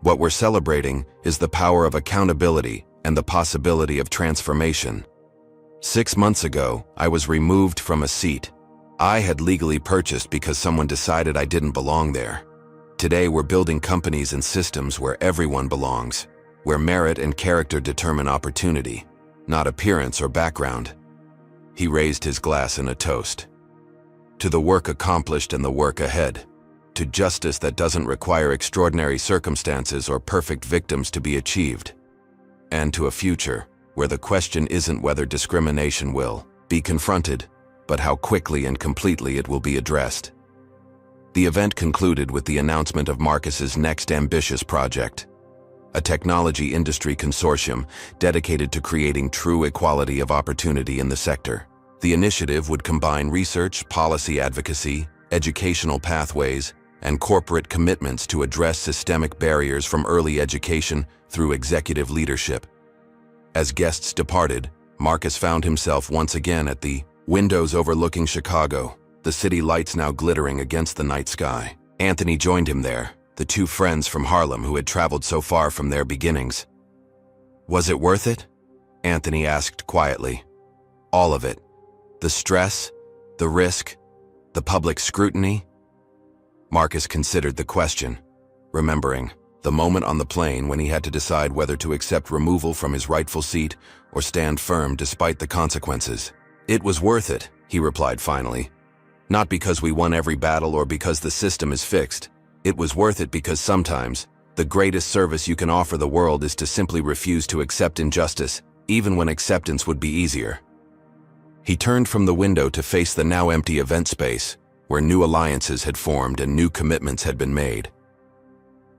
What we're celebrating is the power of accountability and the possibility of transformation. 6 months ago, I was removed from a seat I had legally purchased because someone decided I didn't belong there. Today, we're building companies and systems where everyone belongs, where merit and character determine opportunity, not appearance or background." He raised his glass in a toast. "To the work accomplished and the work ahead. To justice that doesn't require extraordinary circumstances or perfect victims to be achieved. And to a future where the question isn't whether discrimination will be confronted, but how quickly and completely it will be addressed." The event concluded with the announcement of Marcus's next ambitious project, a technology industry consortium dedicated to creating true equality of opportunity in the sector. The initiative would combine research, policy advocacy, educational pathways, and corporate commitments to address systemic barriers from early education through executive leadership. As guests departed, Marcus found himself once again at the windows overlooking Chicago, the city lights now glittering against the night sky. Anthony joined him there, the two friends from Harlem who had traveled so far from their beginnings. "Was it worth it?" Anthony asked quietly. "All of it. The stress, the risk, the public scrutiny?" Marcus considered the question, remembering the moment on the plane when he had to decide whether to accept removal from his rightful seat or stand firm despite the consequences. "It was worth it," he replied finally. "Not because we won every battle or because the system is fixed. It was worth it because sometimes the greatest service you can offer the world is to simply refuse to accept injustice, even when acceptance would be easier." He turned from the window to face the now empty event space, where new alliances had formed and new commitments had been made.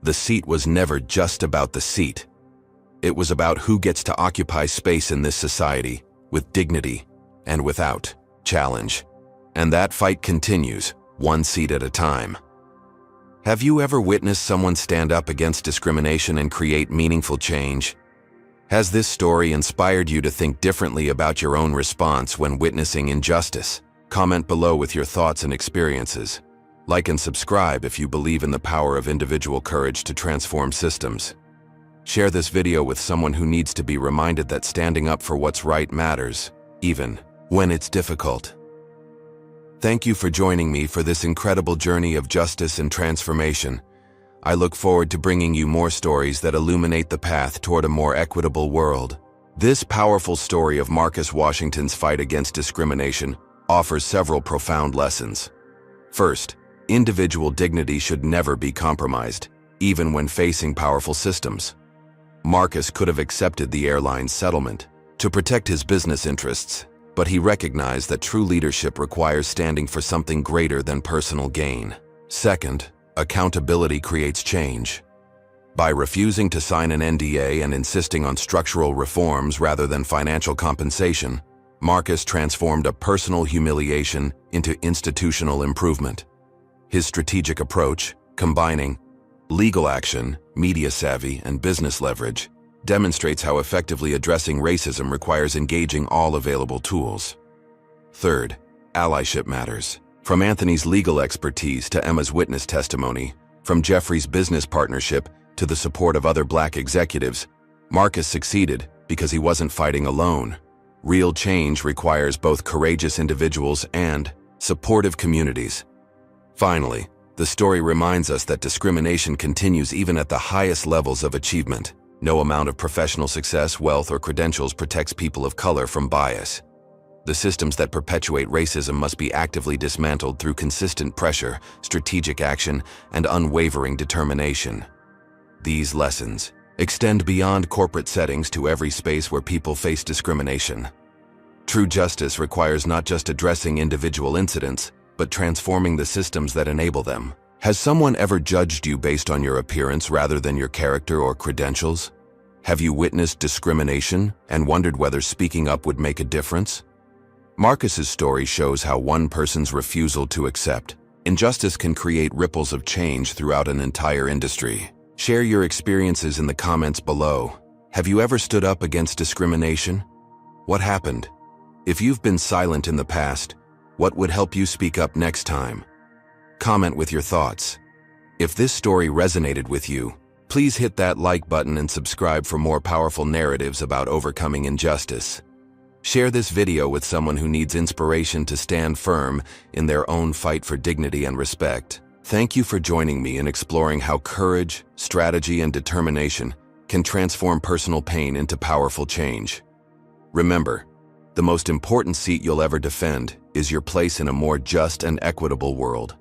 The seat was never just about the seat. It was about who gets to occupy space in this society, with dignity and without challenge. And that fight continues, one seat at a time. Have you ever witnessed someone stand up against discrimination and create meaningful change? Has this story inspired you to think differently about your own response when witnessing injustice? Comment below with your thoughts and experiences. Like and subscribe if you believe in the power of individual courage to transform systems. Share this video with someone who needs to be reminded that standing up for what's right matters, even when it's difficult. Thank you for joining me for this incredible journey of justice and transformation. I look forward to bringing you more stories that illuminate the path toward a more equitable world. This powerful story of Marcus Washington's fight against discrimination offers several profound lessons. First, individual dignity should never be compromised, even when facing powerful systems. Marcus could have accepted the airline's settlement to protect his business interests, but he recognized that true leadership requires standing for something greater than personal gain. Second, accountability creates change. By refusing to sign an NDA and insisting on structural reforms rather than financial compensation, Marcus transformed a personal humiliation into institutional improvement. His strategic approach, combining legal action, media savvy, and business leverage, demonstrates how effectively addressing racism requires engaging all available tools. Third, allyship matters. From Anthony's legal expertise to Emma's witness testimony, from Jeffrey's business partnership to the support of other Black executives, Marcus succeeded because he wasn't fighting alone. Real change requires both courageous individuals and supportive communities. Finally, the story reminds us that discrimination continues even at the highest levels of achievement. No amount of professional success, wealth, or credentials protects people of color from bias. The systems that perpetuate racism must be actively dismantled through consistent pressure, strategic action, and unwavering determination. These lessons extend beyond corporate settings to every space where people face discrimination. True justice requires not just addressing individual incidents, but transforming the systems that enable them. Has someone ever judged you based on your appearance rather than your character or credentials? Have you witnessed discrimination and wondered whether speaking up would make a difference? Marcus's story shows how one person's refusal to accept injustice can create ripples of change throughout an entire industry. Share your experiences in the comments below. Have you ever stood up against discrimination? What happened? If you've been silent in the past, what would help you speak up next time? Comment with your thoughts. If this story resonated with you, please hit that like button and subscribe for more powerful narratives about overcoming injustice. Share this video with someone who needs inspiration to stand firm in their own fight for dignity and respect. Thank you for joining me in exploring how courage, strategy, and determination can transform personal pain into powerful change. Remember, the most important seat you'll ever defend is your place in a more just and equitable world.